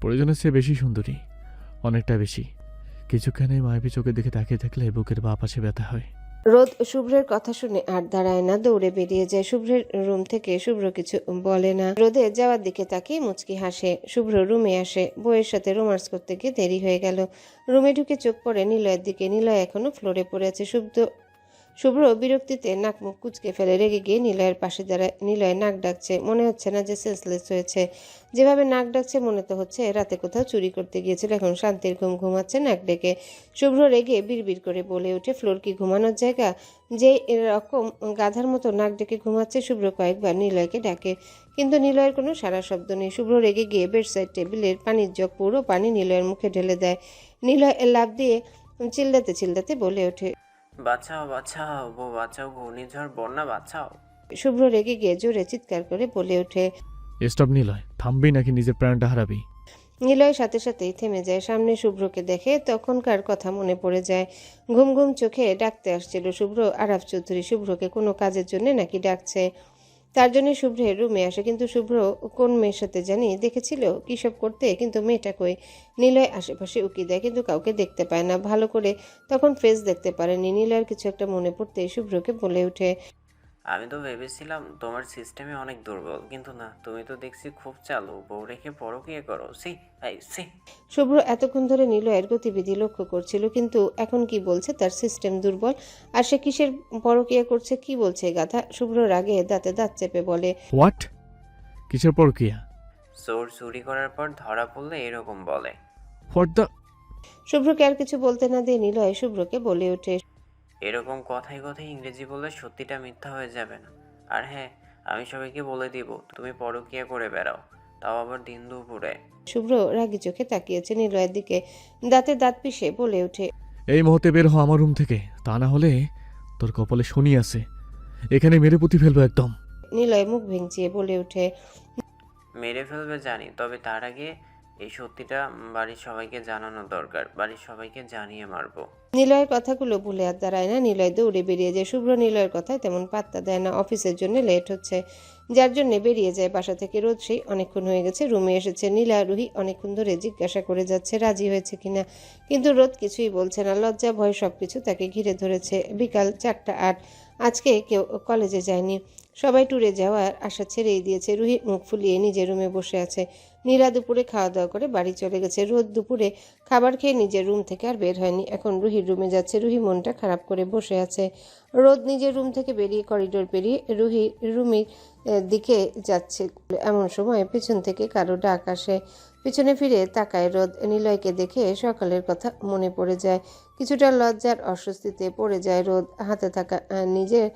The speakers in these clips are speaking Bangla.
প্রয়োজনের চেয়ে বেশি সুন্দরী, অনেকটা বেশি। কিছুক্ষণে মায়াবী চোখের দিকে তাকিয়ে থাকলে বুকের বাঁ পাশে ব্যথা হয়। রোদ শুভ্রের কথা শুনে আর দাঁড়ায় না, দৌড়ে বেরিয়ে যায় শুভ্রের রুম থেকে। শুভ্র কিছু বলে না, রোদে যাওয়ার দিকে তাকিয়ে মুচকি হাসে। শুভ্র রুমে আসে, বউয়ের সাথে রোমান্স করতে গিয়ে দেরি হয়ে গেল। রুমে ঢুকে চোখ পড়ে নিলয়ের দিকে। নিলয় এখনো ফ্লোরে পড়ে আছে। শুভ্র বিরক্তিতে নাক মুখ কুচকে ফেলে, রেগে গিয়ে নিলয়ের পাশে দাঁড়ায়। নিলয় নাক ডাকছে, মনে হচ্ছে না যে সেন্সলেস হয়েছে। যেভাবে নাক ডাকছে মনে তো হচ্ছে রাতে কোথাও চুরি করতে গিয়েছিল, এখন শান্তির ঘুম ঘুমাচ্ছে নাক ডেকে। শুভ্র রেগে বিড়বিড় করে বলে ওঠে, ফ্লোর কি ঘুমানোর জায়গা? যে এরকম গাধার মতো নাক ডেকে ঘুমাচ্ছে? শুভ্র কয়েকবার নিলয়কে ডাকে, কিন্তু নিলয়ের কোনো সারা শব্দ নেই। শুভ্র রেগে গিয়ে বেডসাইড টেবিলের পানির জগ পুরো পানি নিলয়ের মুখে ঢেলে দেয়। নিলয় লাফ দিয়ে চিল্লাতে চিল্লাতে বলে ওঠে, বাঁচাও বাঁচাও, বউ বাঁচাও, ঘূর্ণিঝড় বন্যা বাঁচাও। শুভ্র রেগে গিয়ে জোরে চিৎকার করে বলে ওঠে। স্টপ নিলয়, থামবি নাকি নিজের প্রাণটা হারাবি? নিলয় সাথে সাথেই থেমে যায়। সামনে শুভ্রকে দেখে তখনকার কথা মনে পড়ে যায়। ঘুম ঘুম চোখে ডাকতে আসছিল শুভ্র আরাফ চৌধুরী। শুভ্রকে কোনো কাজের জন্য নাকি ডাকছে, তার জন্য শুভ্রের রুমে আসে। কিন্তু শুভ্র কোন মেয়ের সাথে জানি দেখেছিল কি সব করতে, কিন্তু মেয়েটা কই? নিলয় আশেপাশে উকি দেয়, কিন্তু কাউকে দেখতে পায় না ভালো করে। তখন ফেস দেখতে পারেনি। নিলয়ের কিছু একটা মনে পড়তে শুভ্রকে বলে ওঠে, আমি তো ভেবেছিলাম তোমার সিস্টেমে অনেক দুর্বল, কিন্তু না, তুমি তো দেখছি খুব চালু। বউ রেখে পরকীয়া করো, সি আই সি। শুভ্র এতক্ষণ ধরে নিলয়ের গতিবিধি লক্ষ্য করছিল, কিন্তু এখন কি বলছে তার সিস্টেম দুর্বল? আর সে কিসের পরকীয়া করছে? কি বলছে গাধা? শুভ্র রাগে দাঁতে দাঁত চেপে বলে, হোয়াট? কিসের পরকীয়া? চোর চুরি করার পর ধরা পড়লে এরকম বলে। What the? শুভ্রকে আর কিছু বলতে না দিয়ে নিলয় শুভ্রকে বলে ওঠে, এরকম কথায় কথায় ইংরেজি বললে সত্যিটা মিথ্যা হয়ে যাবে না। আর হ্যাঁ, আমি সবাইকে বলে দিব তুমি পরকীয়া করে বেড়াও, তাও আবার দিন দুপুরে। শুভ্র রাগি চোখে তাকিয়েছে নিলয়ের দিকে, দাঁতে দাঁত পিষে বলে ওঠে, এই মুহূর্তে বের হ আমার রুম থেকে, তা না হলে তোর কপালে শনি আছে, এখানে মেরে পুঁতি ফেলবো একদম। নিলয় মুখ ভেঙচিয়ে বলে ওঠে, মেরে ফেলবে জানি, তবে তার আগে এই সত্যিটা বাড়ির সবাইকে জানানো দরকার। বাড়ির সবাইকে জানিয়ে মারবো। নিলয়ের কথাগুলো ভুলে আর দাঁড়ায় না। নিলয় দৌড়ে বেরিয়ে যায়। শুভ্র নিলয়ের কথায় তেমন পাত্তা দেয় না। অফিসের জন্য লেট হচ্ছে, যার জন্য বেরিয়ে যায় বাসা থেকে। রোদ সেই অনেকক্ষণ হয়ে গেছে রুমে এসেছে। নীলা রুহি অনেকক্ষণ ধরে জিজ্ঞাসা করে যাচ্ছে রাজি হয়েছে কিনা, কিন্তু রোদ কিছুই বলছে না। লজ্জা ভয় সবকিছু তাকে ঘিরে ধরেছে। বিকাল 4:08। আজকে কেউ কলেজে যায়নি, সবাই ট্যুরে যাওয়ার আশা ছেড়েই দিয়েছে। রুহি মুখ ফুলিয়ে নিজের রুমে বসে আছে। নীলা দুপুরে খাওয়া দাওয়া করে বাড়ি চলে গেছে। রোদ দুপুরে খাবার খেয়ে নিজের রুম থেকে আর বের হয়নি। এখন রুহির রুমে যাচ্ছে। রুহি মনটা খারাপ করে বসে আছে। রোদ নিজের রুম থেকে বেরিয়ে করিডোর পেরিয়ে রুমির দিকে যাচ্ছে। এমন সময় পেছন থেকে কারো ডাক আসে। পিছনে ফিরে তাকায় রোদ। নিলয়কে দেখে সকালের কথা মনে পড়ে যায়। কিছুটা লজ্জার অস্বস্তিতে পড়ে যায় রোদ। হাতে থাকা নিজের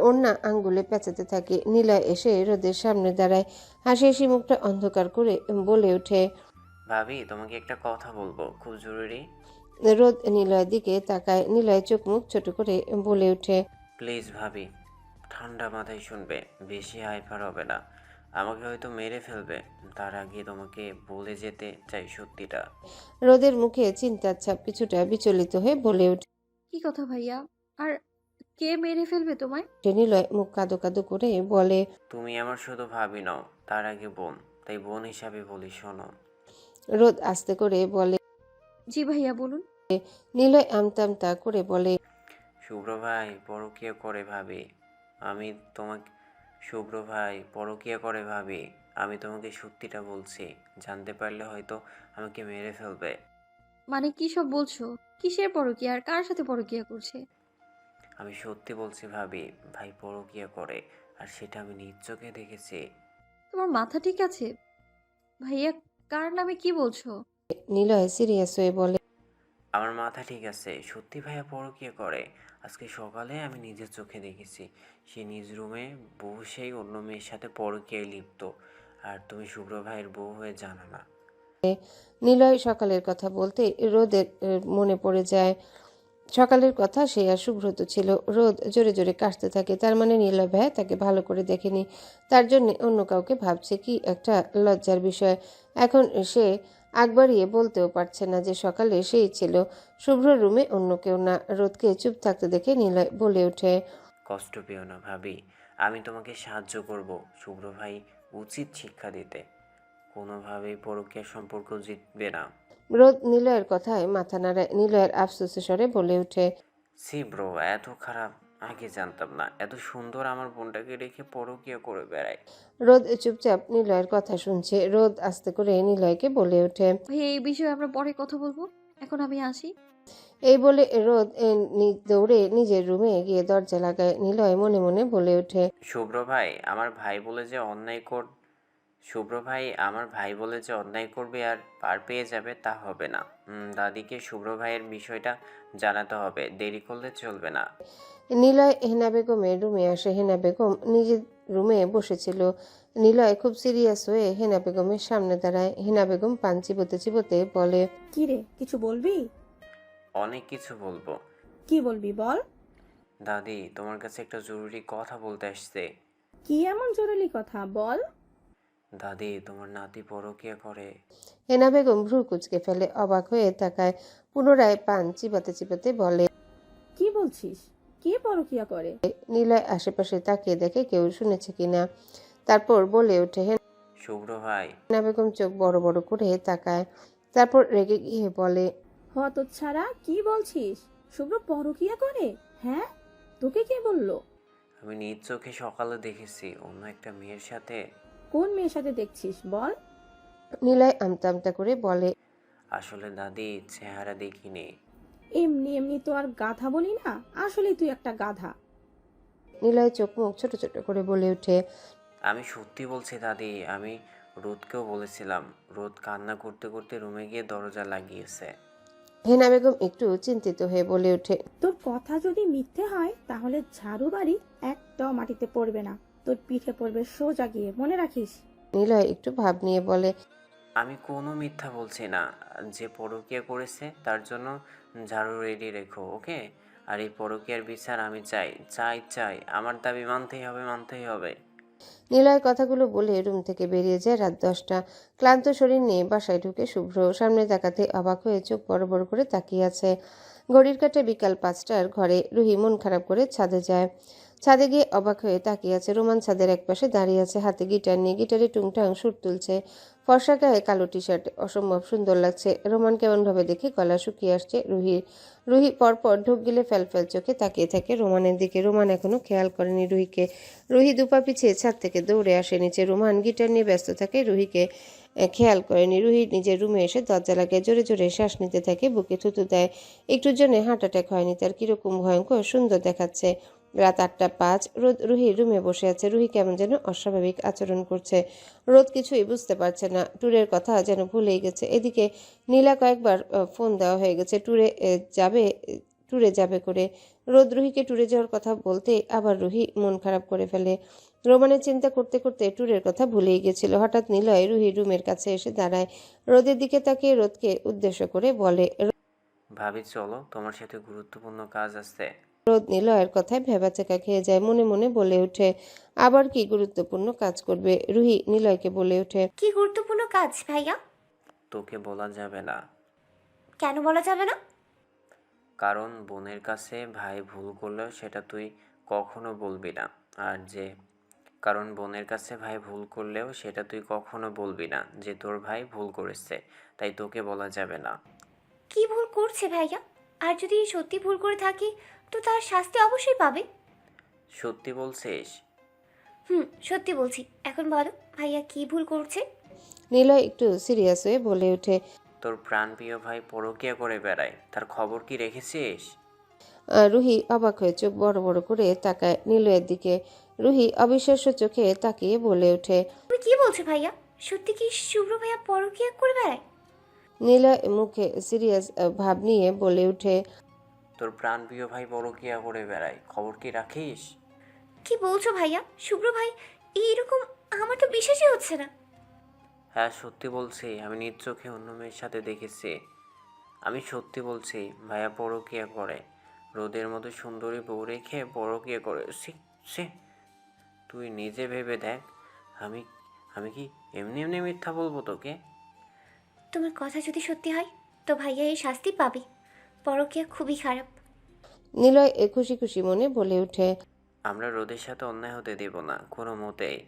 ওড়না আঙ্গুলে পেঁচাতে থাকে। নিলয় এসে রোদের সামনে দাঁড়ায়, হাসি হাসি মুখটা অন্ধকার করে বলে ওঠে, ভাবি, তোমাকে একটা কথা বলবো, খুব জরুরি। রোদ নিলয়ের দিকে তাকায়। নিলয় চোখ মুখ ছোট করে বলে ওঠে, প্লিজ ভাবি, ঠান্ডা মাথায় শুনবে, বেশি হাইপার হবে না। আমাকে হয়তো মেরে ফেলবে, তার আগে তোমাকে বলে যেতে চাই সত্যিটা। রোদের মুখে চিন্তার ছাপ কিছুটা বিচলিত হয়ে বলে ওঠে, কি কথা ভাইয়া? আর কে মেরে ফেলবে তোমায়? নিলয় মুখ কাদো কাদো করে বলে, তুমি আমার শুধু ভাবি নও, তার আগে বোন, তাই বোন হিসাবে বলি শোনো। রোদ আস্তে করে বলে। জি ভাইয়া বলুন। নিলয় আমতা আমতা করে বলে, শুভ্র ভাই পরকীয়া করে ভাবি। আমি তোমাকে শুভ্র ভাই পরকীয়া করে ভাবি। আমি তোমাকে সত্যিটা বলছি, জানতে পারলে হয়তো আমাকে মেরে ফেলবে। মানে কি সব বলছো? কিসের পরকীয়া আর কার সাথে পরকীয়া করছে? আমি সত্যি বলছি ভাবি, ভাই পরকীয়া করে, আর সেটা আমি নিজ চোখে দেখেছি। তোমার মাথা ঠিক আছে? ভাইয়া, কার নামে কি বলছো? নিলয় সিরিয়াস হয়ে বলে, আমার মাথা ঠিক আছে, সত্যি ভাইয়া পরকীয়া করে। আজকে সকালে আমি নিজের চোখে দেখেছি, সে নিজ রুমে বসেই অন্য মেয়ের সাথে পরকীয়ায় লিপ্ত। আর তুমি শুভ্র ভাইয়ের বউ হয়ে জানো না। নিলয় সকালের কথা বলতে রোদের মনে পড়ে যায়। সকালের কথা, সে আর সুব্রত ছিল। রোদ জোরে জোরে কাশতে থাকে। তার মানে নীলয় ভাইয়া তাকে ভালো করে দেখেনি, তার জন্য অন্য কাউকে ভাবছে। কি একটা লজ্জার বিষয়। এখন সে আগ বাড়িয়ে বলতেও পারছে না যে সকালে সেই ছিল। শুভ্র রুমে অন্য কেউ না। রোদকে চুপ থাকতে দেখে নিলয় বলে ওঠে, কষ্ট পেও না ভাবি, আমি তোমাকে সাহায্য করব। শুভ্র ভাই উচিত শিক্ষা দিতে। কোনোভাবেই পরকীয়া সম্পর্ক জিতবে না। রোদ নিলয়ের কথায় মাথা নাড়ায়। নিলয়ের আফসোসের স্বরে বলে ওঠে, সি ব্রো, এত খারাপ আগে জানতাম না। এত সুন্দর আমার বোনটাকে রেখে পরকীয়া করে বেড়ায়। রোদ চুপচাপ নিলয়ের কথা শুনছে। রোদ আস্তে করে নিলয়কে বলে ওঠে। ভাইয়া এই বিষয়ে আমরা পরে কথা বলবো, এখন আমি আসি। এই বলে রোদ দৌড়ে নিজের রুমে গিয়ে দরজা লাগায়। নিলয় মনে মনে বলে ওঠে, শুভ্র ভাই আমার ভাই বলে যে অন্যায় কর শুভ্র ভাই আমার ভাই বলে যে অন্যায় করবে আর পার পেয়ে যাবে তা হবে না। দাদিকে শুভ্র ভাইয়ের বিষয়টা জানাতে হবে, দেরি করলে চলবে না। নিলয় হেনা বেগমের রুমে আসে। হেনা বেগম নিজের রুমে বসেছিল। নিলয় খুব সিরিয়াস হয়ে হেনা বেগমের সামনে দাঁড়ায়। হেনা বেগম পান চিবোতে চিবোতে বলে, কি রে, কিছু বলবি? অনেক কিছু বলবো। কি বলবি বল। দাদি তোমার কাছে একটা জরুরি কথা বলতে আসছে। কি এমন জরুরি কথা বল। দাদি তোমার নাতি পরকীয়া করে। হেনা বেগম ভ্রু কুঁচকে ফেলে, অবাক হয়ে তাকায়। পুনরায় পান চিবাতে চিবাতে বলে, কি বলছিস? কে পরকিয়া করে? নিলয় আশেপাশে তাকিয়ে দেখে কেউ শুনেছে কিনা। তারপর বলে ওঠে। শুভ্র ভাই। হেনা বেগম চোখ বড় বড় করে তাকায়। তারপর রেগে গিয়ে বলে, হতচ্ছাড়া, কি বলছিস? শুভ্র পরকিয়া করে? হ্যাঁ, তোকে কে বললো? আমি নিজ চোখে সকালে দেখেছি অন্য একটা মেয়ের সাথে। কোন মেয়ের সাথে দেখছিস বল। নিলয় আমতা আমতা করে বলে, আসলে দাদি চেহারা দেখিনি। এমনি এমনি তো আর গাধা বলি না, আসলে তুই একটা গাধা। নিলয় চোখ মুখ ছোট ছোট করে বলে ওঠে, আমি সত্যি বলছি দাদি, আমি রোদকেও বলেছিলাম। রোদ কান্না করতে করতে রুমে গিয়ে দরজা লাগিয়েছে। হেনা বেগম একটু চিন্তিত হয়ে বলে ওঠে, তোর কথা যদি মিথ্যে হয় তাহলে ঝাড়ু বাড়ি একটাও মাটিতে পড়বে না, তোর পিঠে পড়বে সোজা গিয়ে, মনে রাখিস। নিলয় একটু ভাব নিয়ে বলে, আমি কোনো মিথ্যা বলছি না। যে পরকীয়া করেছে তার জন্য ঝাড়ু রেডি রেখো, ওকে? আর এই পরকীয়ার বিচার আমি চাই, চাই চাই। আমার দাবি মানতেই হবে, মানতেই হবে। নিলয় কথাগুলো বলে রুম থেকে বেরিয়ে যায়। রাত 10টা। ক্লান্ত শরীর নিয়ে বাসায় ঢুকে শুভ্র সামনে তাকাতে অবাক হয়ে চোখ বড় বড় করে তাকিয়ে আছে। ঘড়ির কাঁটা বিকাল 5টার। ঘরে রুহি মন খারাপ করে ছাদে যায়। ছাদে গিয়ে অবাক হয়ে তাকিয়ে আছে। রোমান ছাদের একপাশে দাঁড়িয়ে আছে, হাতে গিটার নিয়ে গিটারে টুংটাং সুর তুলছে। ফর্সা গায়ে কালো টি শার্ট, অসম্ভব সুন্দর লাগছে। রোমান কেমনভাবে দেখে গলা শুকিয়ে আসছে রুহির। রুহি পরপর ঢোক গিলে ফ্যালফ্যাল চোখে তাকিয়ে থাকে রোমানের দিকে। রোমান এখনো খেয়াল করেনি রুহিকে। রুহি দুপা পিছিয়ে ছাদ থেকে দৌড়ে আসে নিচে। রোমান গিটার নিয়ে ব্যস্ত থাকে, রুহিকে খেয়াল করেনি। রুহি নিজের রুমে এসে দরজা লাগিয়ে জোরে জোরে শ্বাস নিতে থাকে, বুকে থুতু দেয়। একটুর জন্য হার্ট অ্যাটাক হয়নি তার। কিরকম ভয়ঙ্কর সুন্দর দেখাচ্ছে। রাত 8টা 5। রোদ রুহির রুমে বসে আছে। রুহি কেমন যেন অস্বাভাবিক আচরণ করছে। রোদ কিছুই বুঝতে পারছে না, ট্যুরের কথা যেন ভুলেই গেছে। এদিকে নীলা কয়েকবার ফোন দেওয়া হয়ে গেছে ট্যুরে যাবে করে। রোদ রুহিকে ট্যুরে যাওয়ার কথা বলতে আবার রুহি মন খারাপ করে ফেলে। রোমানের চিন্তা করতে করতে ট্যুরের কথা ভুলেই গেছিল। হঠাৎ নিলয় রুহির রুমের কাছে এসে দাঁড়ায়। রোদের দিকে তাকিয়ে রোদকে উদ্দেশ্য করে বলে, ভাবি চলো, তোমার সাথে গুরুত্বপূর্ণ কাজ আছে। রোদ নিলয়ের কথায় ভ্যাবাচ্যাকা খেয়ে যায়। মনে মনে বলে ওঠে, আবার কি গুরুত্বপূর্ণ কাজ করবে? রুহি নিলয়কে বলে ওঠে, কি গুরুত্বপূর্ণ কাজ ভাইয়া? তোকে বলা যাবে না। কেন বলা যাবে না? কারণ বোনের কাছে ভাই ভুল করলেও সেটা তুই কখনো বলবি না। আর যে কারণ বোনের কাছে ভাই ভুল করলেও সেটা তুই কখনো বলবি না যে তোর ভাই ভুল করেছে, তাই তোকে বলা যাবে না। কি ভুল করছে ভাইয়া? আর যদি সত্যি ভুল করে থাকি তো তার শাস্তি অবশ্যই পাবে। সত্যি বলছিস? সত্যি বলছি। এখন বলো ভাইয়া কি ভুল করছে? নিলয় একটু সিরিয়াস হয়ে বলে ওঠে, তোর প্রাণপ্রিয় ভাই পরকীয়া করে বেড়ায়, তার খবর কি রেখেছিস? রুহি অবাক হয়ে চোখ বড় বড় করে তাকায় নিলয়ের দিকে। রুহি অবিশ্বাস্য চোখে তাকিয়ে বলে ওঠে, তুমি কি বলছো ভাইয়া? সত্যি কি শুভ্র ভাইয়া পরকীয়া করে বেড়ায়? নিলয় মুখে সিরিয়াস ভাব নিয়ে বলে ওঠে, তোর প্রাণপ্রিয় ভাই পরকীয়া করে বেড়ায়, খবর কি রাখিস? কি বলছো ভাইয়া? শুভ্র ভাই এইরকম? আমার তো বিশ্বাসই হচ্ছে না। হ্যাঁ সত্যি বলছি, আমি নিজ চোখে অন্য মেয়ের সাথে দেখেছি। আমি সত্যি বলছি, ভাইয়া পরকীয়া করে। রোদের মতো সুন্দরী বউ রেখে পরকীয়া করে। সি সে তুই নিজে ভেবে দেখ। আমি আমি কি এমনি এমনি মিথ্যা বলবো তোকে? তোমার কথা যদি সত্যি হয় তো ভাইয়া এই শাস্তি পাবে। পরকীয়া খুবই খারাপ। নিলয় খুশি খুশি মনে বলে ওঠে, আমরা রোদের সাথে অন্যায় হতে দেব না কোনো মতেই।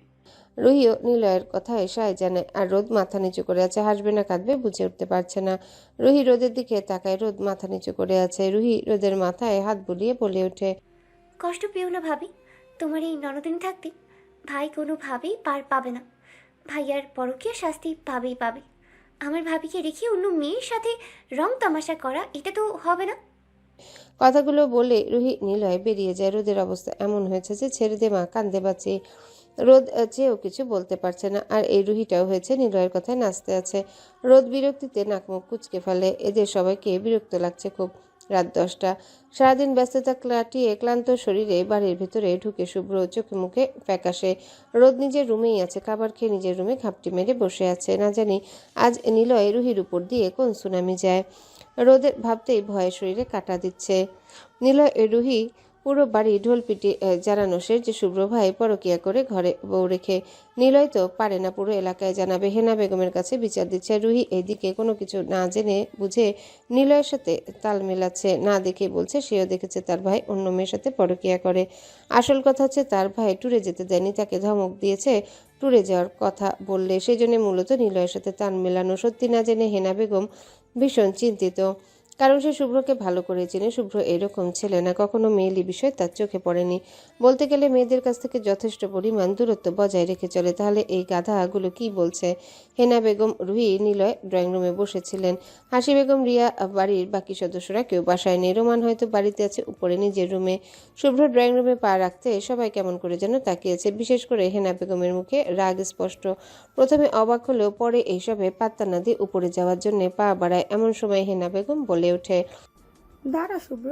রুহিও নিলয়ের কথায় সায় জানায়, আর রোদ মাথা নিচু করে আছে, হাসবে না কাঁদবে বুঝে উঠতে পারছে না। রুহি রোদের দিকে তাকায়, রোদ মাথা নিচু করে আছে। রুহি রোদের মাথায় হাত বুলিয়ে বলে ওঠে, কষ্ট পেও না ভাবি, তোমার এই ননদিন থাকতে ভাই কোনোভাবেই পার পাবে না। ভাইয়ার পরকীয়া শাস্তি পাবেই পাবে। আমার ভাবিকে রেখে অন্য মেয়ের সাথে রং তামাশা করা এটা তো হবে না। কথাগুলো বলে রুহি নিলয় বেরিয়ে যায়। রোদের অবস্থা এমন হয়েছে যে ছেড়ে দে মা, কান্দে বাঁচি। রোদ চেয়েও কিছু বলতে পারছে না, আর এই রুহিটাও হয়েছে নিলয়ের কথায় নাচতে আছে। রোদ বিরক্তিতে নাকমুখ কুঁচকে ফেলে। এদের সবাইকে বিরক্ত লাগছে খুব। রাত 10টা। সারাদিন ব্যস্ততা কাটিয়ে ক্লান্ত শরীরে বাড়ির ভেতরে ঢুকে শুভ্র চোখে মুখে ফ্যাকাশে। রোদ নিজের রুমেই আছে, খাবার খেয়ে নিজের রুমে ঘাপটি মেরে বসে আছে। না জানি আজ নিলয় রুহির উপর দিয়ে কোন সুনামি যায়। রোদের ভাবতেই ভয়ে শরীরে কাঁটা দিচ্ছে। নিলয় রুহি পুরো বাড়ি ঢোল পিটি জানানো শেষ যে শুভ্র ভাই পরকিয়া করে ঘরে বউ রেখে। নিলয় তো পারে না পুরো এলাকায় জানাবে। হেনা বেগমের কাছে বিচার দিচ্ছে। রুহি এইদিকে কোনো কিছু না জেনে বুঝে নিলয়ের সাথে তাল মেলাচ্ছে, না দেখে বলছে সেও দেখেছে তার ভাই অন্য মেয়ের সাথে পরকিয়া করে। আসল কথা হচ্ছে তার ভাই ট্যুরে যেতে দেয়নি, তাকে ধমক দিয়েছে ট্যুরে যাওয়ার কথা বললে। সেই জন্য মূলত নিলয়ের সাথে তাল মেলানো। সত্যি না জেনে হেনা বেগম ভীষণ চিন্তিত, কারণ সে শুভ্রকে ভালো করে চেনে। শুভ্র এরকম ছেলে না, কখনো মেয়েলি বিষয় তার চোখে পড়েনি। বলতে গেলে মেয়েদের কাছ থেকে যথেষ্ট পরিমাণ দূরত্ব বজায় রেখে চলে। তাহলে এই গাধাগুলো কি বলছে? হেনা বেগম, রুহি, নিলয় ড্রয়িং রুমে বসেছিলেন। হাসি বেগম, রিয়া, বাড়ির বাকি সদস্যরা কেউ বাসায় নেই। রোমান হয়তো বাড়িতে আছে উপরে নিজের রুমে। শুভ্র ড্রয়িং রুমে পা রাখতে সবাই কেমন করে যেন তাকিয়েছে। বিশেষ করে হেনা বেগমের মুখে রাগ স্পষ্ট। প্রথমে অবাক হলেও পরে এইসবে পাত্তা না দিয়ে উপরে যাওয়ার জন্য পা বাড়ায়। এমন সময় হেনা বেগম বলে ওঠে, দাঁড়া শুভ্র।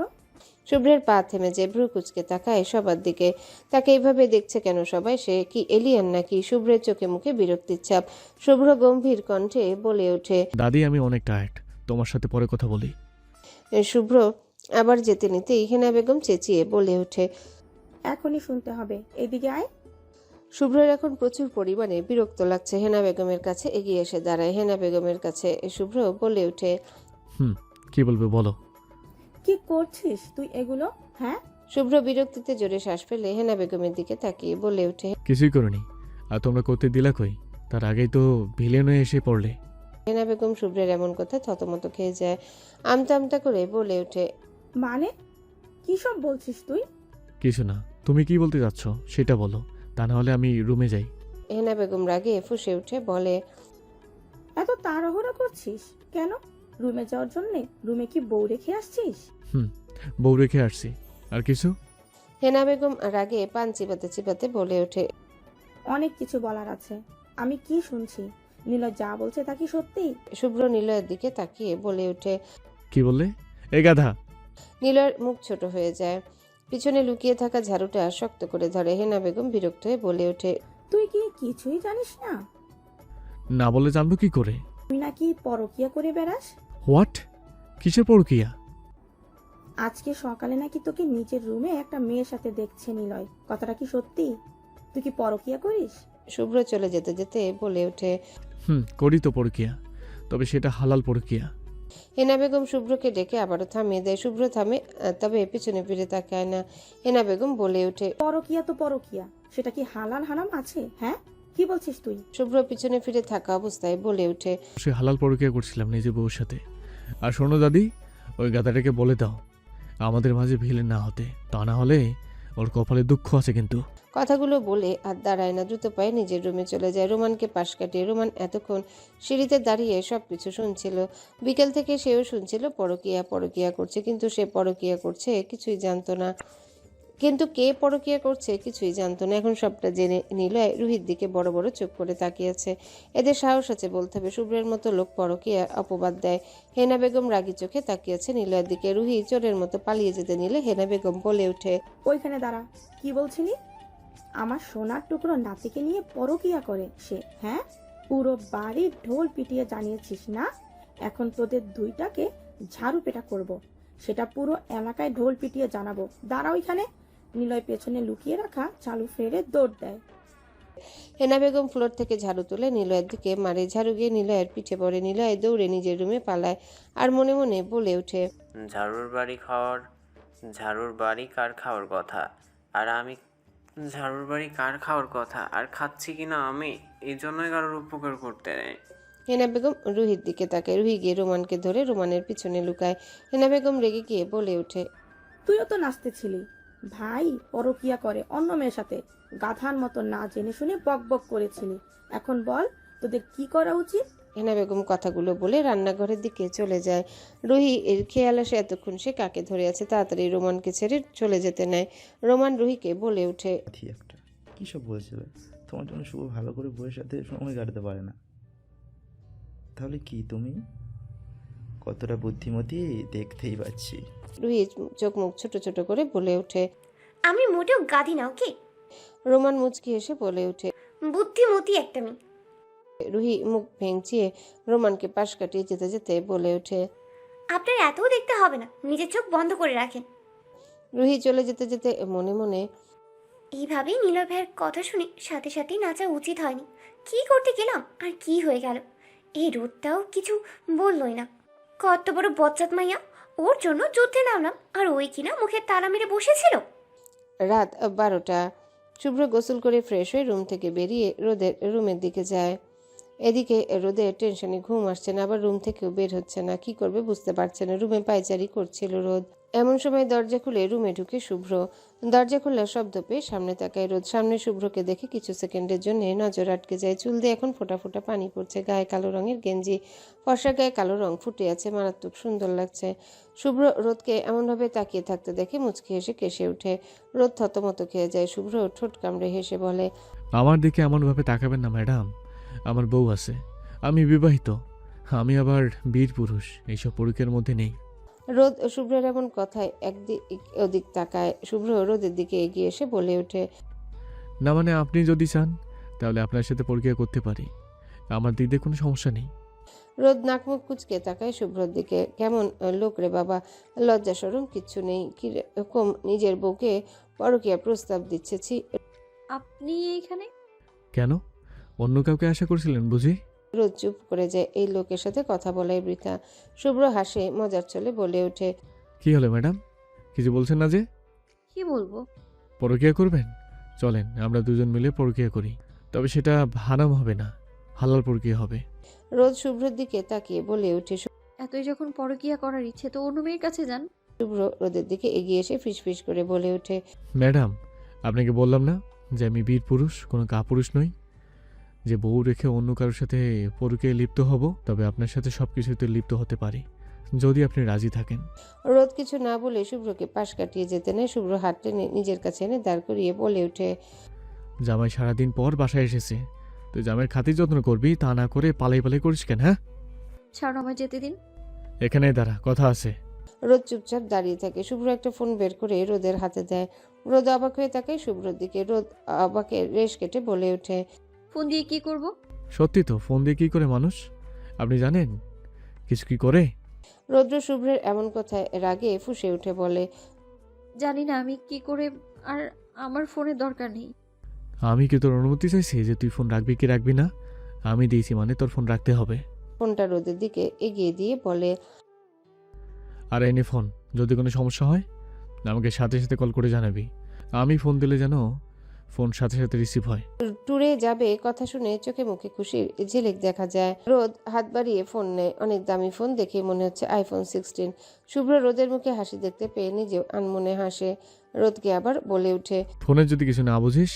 শুভ্রের পা থেমে যে ভ্রু কুচকে তাকায় সবার দিকে। তাকে এইভাবে দেখছে কেন সবাই? সে কি এলিয়ান নাকি? শুভ্রের চোখে মুখে বিরক্তির ছাপ। শুভ্র গম্ভীর কণ্ঠে বলে ওঠে, দাদি আমি অনেক টায়ার্ড, তোমার সাথে পরে কথা বলি। শুভ্র আবার যেতে নিতেই হেনা বেগম চেঁচিয়ে বলে ওঠে, এখনই শুনতে হবে, এদিকে আয়। শুভ্রের এখন প্রচুর পরিমাণে বিরক্ত লাগছে। হেনা বেগমের কাছে এগিয়ে এসে দাঁড়ায়। হেনা বেগমের কাছে শুভ্র বলে ওঠে, কি বলবে বলো। কি করছিস তুই এগুলো? হ্যাঁ, শুভ্র বিরক্তিতে জোরে শ্বাস ফেলে হেনা বেগমের দিকে তাকিয়ে বলে ওঠে, কিছুই করিনি। আর তোমরা করতে দিলা কই? তার আগেই তো ভিলেন হয়ে এসে পড়লে। হেনা বেগম শুভ্রের এমন কথা থতমত খেয়ে যায়। আমতা আমতা করে বলে ওঠে, মানে কি সব বলছিস তুই? কিছু না, তুমি কি বলতে যাচ্ছ সেটা বলো, তা না হলে আমি রুমে যাই। হেনা বেগম রাগে ফুঁসে উঠে বলে, এত তাড়াহুড়ো করছিস কেন? রুমে যাওয়ার জন্যে? রুমে কি বউ রেখে আসছিস? বউ রেখে আসছি। আর কিছু? হেনা বেগম রাগে পান চিবাতে চিবাতে বলে ওঠে, অনেক কিছু বলার আছে। আমি কি শুনছি? নীলয় যা বলছে তা কি সত্যি? শুভ্র নিলয়ের দিকে তাকিয়ে বলে ওঠে। কি বললে? এই গাধা! নিলয়ের মুখ ছোট হয়ে যায়। পিছনে লুকিয়ে থাকা ঝাড়ুটা শক্ত করে ধরে। হেনা বেগম বিরক্ত হয়ে বলে ওঠে, তুই কি কিছুই জানিস না? না বলে জানবো কি করে? তুই নাকি পরকিয়া করে বেড়াস? হোয়াট? কিসের পরকিয়া? আজকে সকালে নাকি তোকে নিজের রুমে একটা মেয়ের সাথে দেখছে নিলয়। কথাটা কি সত্যি? তুই কি পরকিয়া করিস? শুভ্র চলে যেতে যেতে বলে ওঠে। করি তো পরকিয়া, তবে সেটা হালাল পরকিয়া। হেনা বেগম শুভ্রকে ডেকে আবারও থামিয়ে দেয়। শুভ্র থামে, তবে পেছনে ফিরে তাকায় না। হেনা বেগম বলে ওঠে, পরকিয়া তো পরকিয়া, সেটা কি হালাল হারাম আছে? হ্যাঁ, কি বলছিস তুই? শুভ্র পিছনে ফিরে থাকা অবস্থায় বলে ওঠে, সে হালাল পরকিয়া করছিলাম নিজের বউর সাথে। আর শোনো দাদি, ওই গাধাটাকে বলে দাও আমাদের মাঝে ভিলেন না হতে, তা না হলে ওর কপালে দুঃখ আছে কিন্তু। কথাগুলো বলে আর দাঁড়ায় না, দ্রুত পায়ে নিজের রুমে চলে যায়। রোমানকে পাশ কাটিয়ে। রোমান এতক্ষণ সিঁড়িতে দাঁড়িয়ে সবকিছু শুনছিল। বিকেল থেকে সেও শুনছিল পরকিয়া পরকিয়া করছে, কিন্তু সে পরকিয়া করছে কিছুই জানতো না। কিন্তু কে পরকিয়া করছে কিছুই জানতো না। এখন সবটা জেনে নিলয় রুহির দিকে বড় বড় চোখ করে তাকিয়েছে। এদের সাহস আছে বলতে হবে। শুভ্রের মতো লোক পরকিয়া অপবাদ দেয়। হেনা বেগম রাগী চোখে তাকিয়েছে নিলয়ের দিকে। রুহি চোরের মতো পালিয়ে যেতে নিলে হেনা বেগম বলে ওঠে, ওইখানে দাঁড়া। কি বলছিলি? আমার সোনার টুকরো নাতিকে নিয়ে পরকিয়া করে সে? হ্যাঁ, পুরো বাড়ির ঢোল পিটিয়ে জানিয়েছিস না? এখন তোদের দুইটাকে ঝাড়ু পেটা করব। সেটা পুরো এলাকায় ঢোল পিটিয়ে জানাবো। দাঁড়া ওইখানে। নিলয় পেছনে লুকিয়ে রাখা চালু ফেরে দৌড় দেয়। হেনা বেগম ফ্লোর থেকে ঝাড়ু তুলে নিলয়ের দিকে মারে। ঝাড়ু গিয়ে নিলয়ের পিঠে পড়ে। নিলয় দৌড়ে নিজের রুমে পালায় আর মনে মনে বলে ওঠে, ঝাড়ুর বাড়ি কার খাওয়ার কথা? আর আমি ঝাড়ুর বাড়ি কার খাওয়ার কথা, আর খাচ্ছি কি না আমি, এই জন্যই কারোর উপকার করতে নেই। হেনা বেগম রুহির দিকে তাকায়। রুহি গিয়ে রোমানকে ধরে রোমানের পিছনে লুকায়। হেনা বেগম রেগে গিয়ে বলে ওঠে, তুইও তো নাচতেছিলি। ভাই পরকিয়া করে অন্য মেয়ের সাথে, গাধার মতো না জেনে শুনে বক বক করেছিলি। এখন বল তোদের কি করা উচিত? হেনা বেগম কথাগুলো বলে রান্নাঘরের দিকে চলে যায়। রুহি এর খেয়াল আসে এতক্ষণ সে কাকে ধরে আছে, তাড়াতাড়ি রোমানকে ছেড়ে চলে যেতে নেয়। রোমান রুহিকে বলে ওঠে, ঠিক একটা কী সব বলছিল, তোমার জন্য শুভ ভালো করে বউয়ের সাথে সময় কাটাতে পারে না। তাহলে কি তুমি কতটা বুদ্ধিমতী দেখতেই পাচ্ছি। রুহি চোখ মুখ ছোট ছোট করে বলে ওঠে। আমি মোটেও গাধি না, ওকে? রোমান মুচকি এসে বলে ওঠে। বুদ্ধিমতী একটা মেয়ে। রুহি মুখ ভেঙচিয়ে রোমানকে পাশ কাটিয়ে যেতে যেতে বলে ওঠে। আপনার এতও দেখতে হবে না, নিজের চোখ বন্ধ করে রাখেন। রুহি চলে যেতে যেতে মনে মনে, এইভাবেই নীলয় ভাইয়ের কথা শুনে সাথে সাথেই নাচা উচিত হয়নি। কি করতে গেলাম আর কি হয়ে গেল? এই রোদটাও কিছু বললই না। কত বড় বজ্জাত মাইয়া, ওর জন্য যুদ্ধে নামলাম আর ওই কিনা মুখে তালা মেরে বসেছিল। রাত 12টা। শুভ্র গোসল করে ফ্রেশ হয়ে রুম থেকে বেরিয়ে রোদের রুমের দিকে যায়। এদিকে রোদের টেনশনে ঘুম আসছে না, আবার রুম থেকেও বের হচ্ছে না। কি করবে বুঝতে পারছে না। রুমে পায়চারি করছিল রোদ। এমন সময় দরজা খুলে রুমে ঢুকে শুভ্র। দরজা খোলার শব্দ পেয়ে সামনে তাকায় রোদ। সামনে শুভ্রকে দেখে কিছু সেকেন্ডের জন্য নজর আটকে যায়। চুল দিয়ে এখন ফোঁটা ফোঁটা পানি পড়ছে। গায়ে কালো রঙের গেঞ্জি, ফর্সা গায়ে কালো রং ফুটে আছে, মারাত্মক সুন্দর লাগছে। শুভ্র রোদকে এমনভাবে তাকিয়ে থাকতে দেখে মুচকি হেসে কেসে ওঠে। রোদ থতমত খেয়ে যায়। শুভ্র ঠোঁট কামড়ে হেসে বলে, আমার দিকে এমনভাবে তাকাবেন না ম্যাডাম, আমার বউ আছে, আমি বিবাহিত, আমি আবার বীর পুরুষ, এইসব পরীক্ষার মধ্যে নেই। রোদ শুভ্রের এমন কথায় একদিক ওদিক তাকায়। শুভ্র রোদের দিকে এগিয়ে এসে বলে ওঠে, না মানে আপনি যদি চান তাহলে আপনার সাথে পরীক্ষা করতে পারি, আমার দিক দিয়ে কোনো সমস্যা নেই। রোদ নাক মুখ কুচকে তাকায় শুভ্রর দিকে। কেমন লোক রে বাবা, লজ্জা শরম কিচ্ছু নেই, কিরকম নিজের বউকে পরকীয়া প্রস্তাব দিচ্ছে। ছি। আপনি এইখানে? কেন, অন্য কাউকে আশা করছিলেন বুঝি? রোদ চুপ করে যায়। এই লোকের সাথে কথা বলাই বৃথা। শুভ্র হাসে মজার চলে বলে ওঠে, কি হলো ম্যাডাম, কিছু বলছেন না যে? কি বলবো? পরকীয়া করবেন, চলেন আমরা দুজন মিলে পরকীয়া করি, তবে সেটা হারাম হবে না, হালাল পরকীয়া হবে। রোদ শুভ্রর দিকে তাকিয়ে বলে ওঠে। এতই যখন পরকীয়া করার ইচ্ছে তো অন্য মেয়ের কাছে যান। শুভ্র রোদের দিকে এগিয়ে এসে ফিসফিস করে বলে ওঠে, ম্যাডাম, আপনাকে বললাম না যে আমি বীর পুরুষ, কোনো কাপুরুষ নই, যে বউ রেখে অন্য কারোর সাথে পরকীয়ায় লিপ্ত হব। তবে আপনার সাথে সব কিছুতে লিপ্ত হতে পারি যদি আপনি রাজি থাকেন। রোদ কিছু না বলে শুভ্রকে পাশ কাটিয়ে যেতে নেয়। শুভ্র হাত টেনে নিজের কাছে এনে দাঁড় করিয়ে বলে ওঠে, জামাই সারাদিন পর বাসায় এসেছে, তো জামাইয়ের খাতির যত্ন করবি, তা না করে পালাই পালাই করিস কেন? হ্যাঁ, ছাড়ো আমায় যেতে দিন। এখানে দাঁড়া, কথা আছে। রোদ চুপচাপ দাঁড়িয়ে থাকে। শুভ্র একটা ফোন বের করে রোদের হাতে দেয়। রোদ অবাক হয়ে তাকায় শুভ্রর দিকে। রোদ অবাকের রেশ কেটে বলে ওঠে, ফোন দিয়ে কি করব? সত্যি তো, ফোন দিয়ে কি করে মানুষ, আপনি জানেন কিছু কি করে? রৌদ্র শুভ্রের এমন কথায় রাগে ফুঁসে উঠে বলে, জানি না আমি কি করে, আর আমার ফোনের দরকার নেই। আমি কি তোর অনুমতি চাইছি যে তুই ফোন রাখবি কি রাখবি না? আমি দিয়েছি মানে তোর ফোন রাখতে হবে। ফোনটা রোদের দিকে এগিয়ে দিয়ে বলে, আর এনে ফোন, যদি কোনো সমস্যা হয় আমাকে সাথে সাথে কল করে জানাবি। আমি ফোন দিলে যেন ফোন সাথে সাথে রিসিভ হয়। ট্যুরে যাবে কথা শুনে চোখে মুখে খুশির ঝিলিক দেখা যায়। রোদ হাত বাড়িয়ে ফোন নেয়। অনেক দামি ফোন, দেখে মনে হচ্ছে আইফোন 16। শুভ্র রোদের মুখে হাসি দেখতে পেয়ে নিজেও আনমনে হাসে। রোদকে আবার বলে ওঠে, ফোনের যদি কিছু না বুঝিস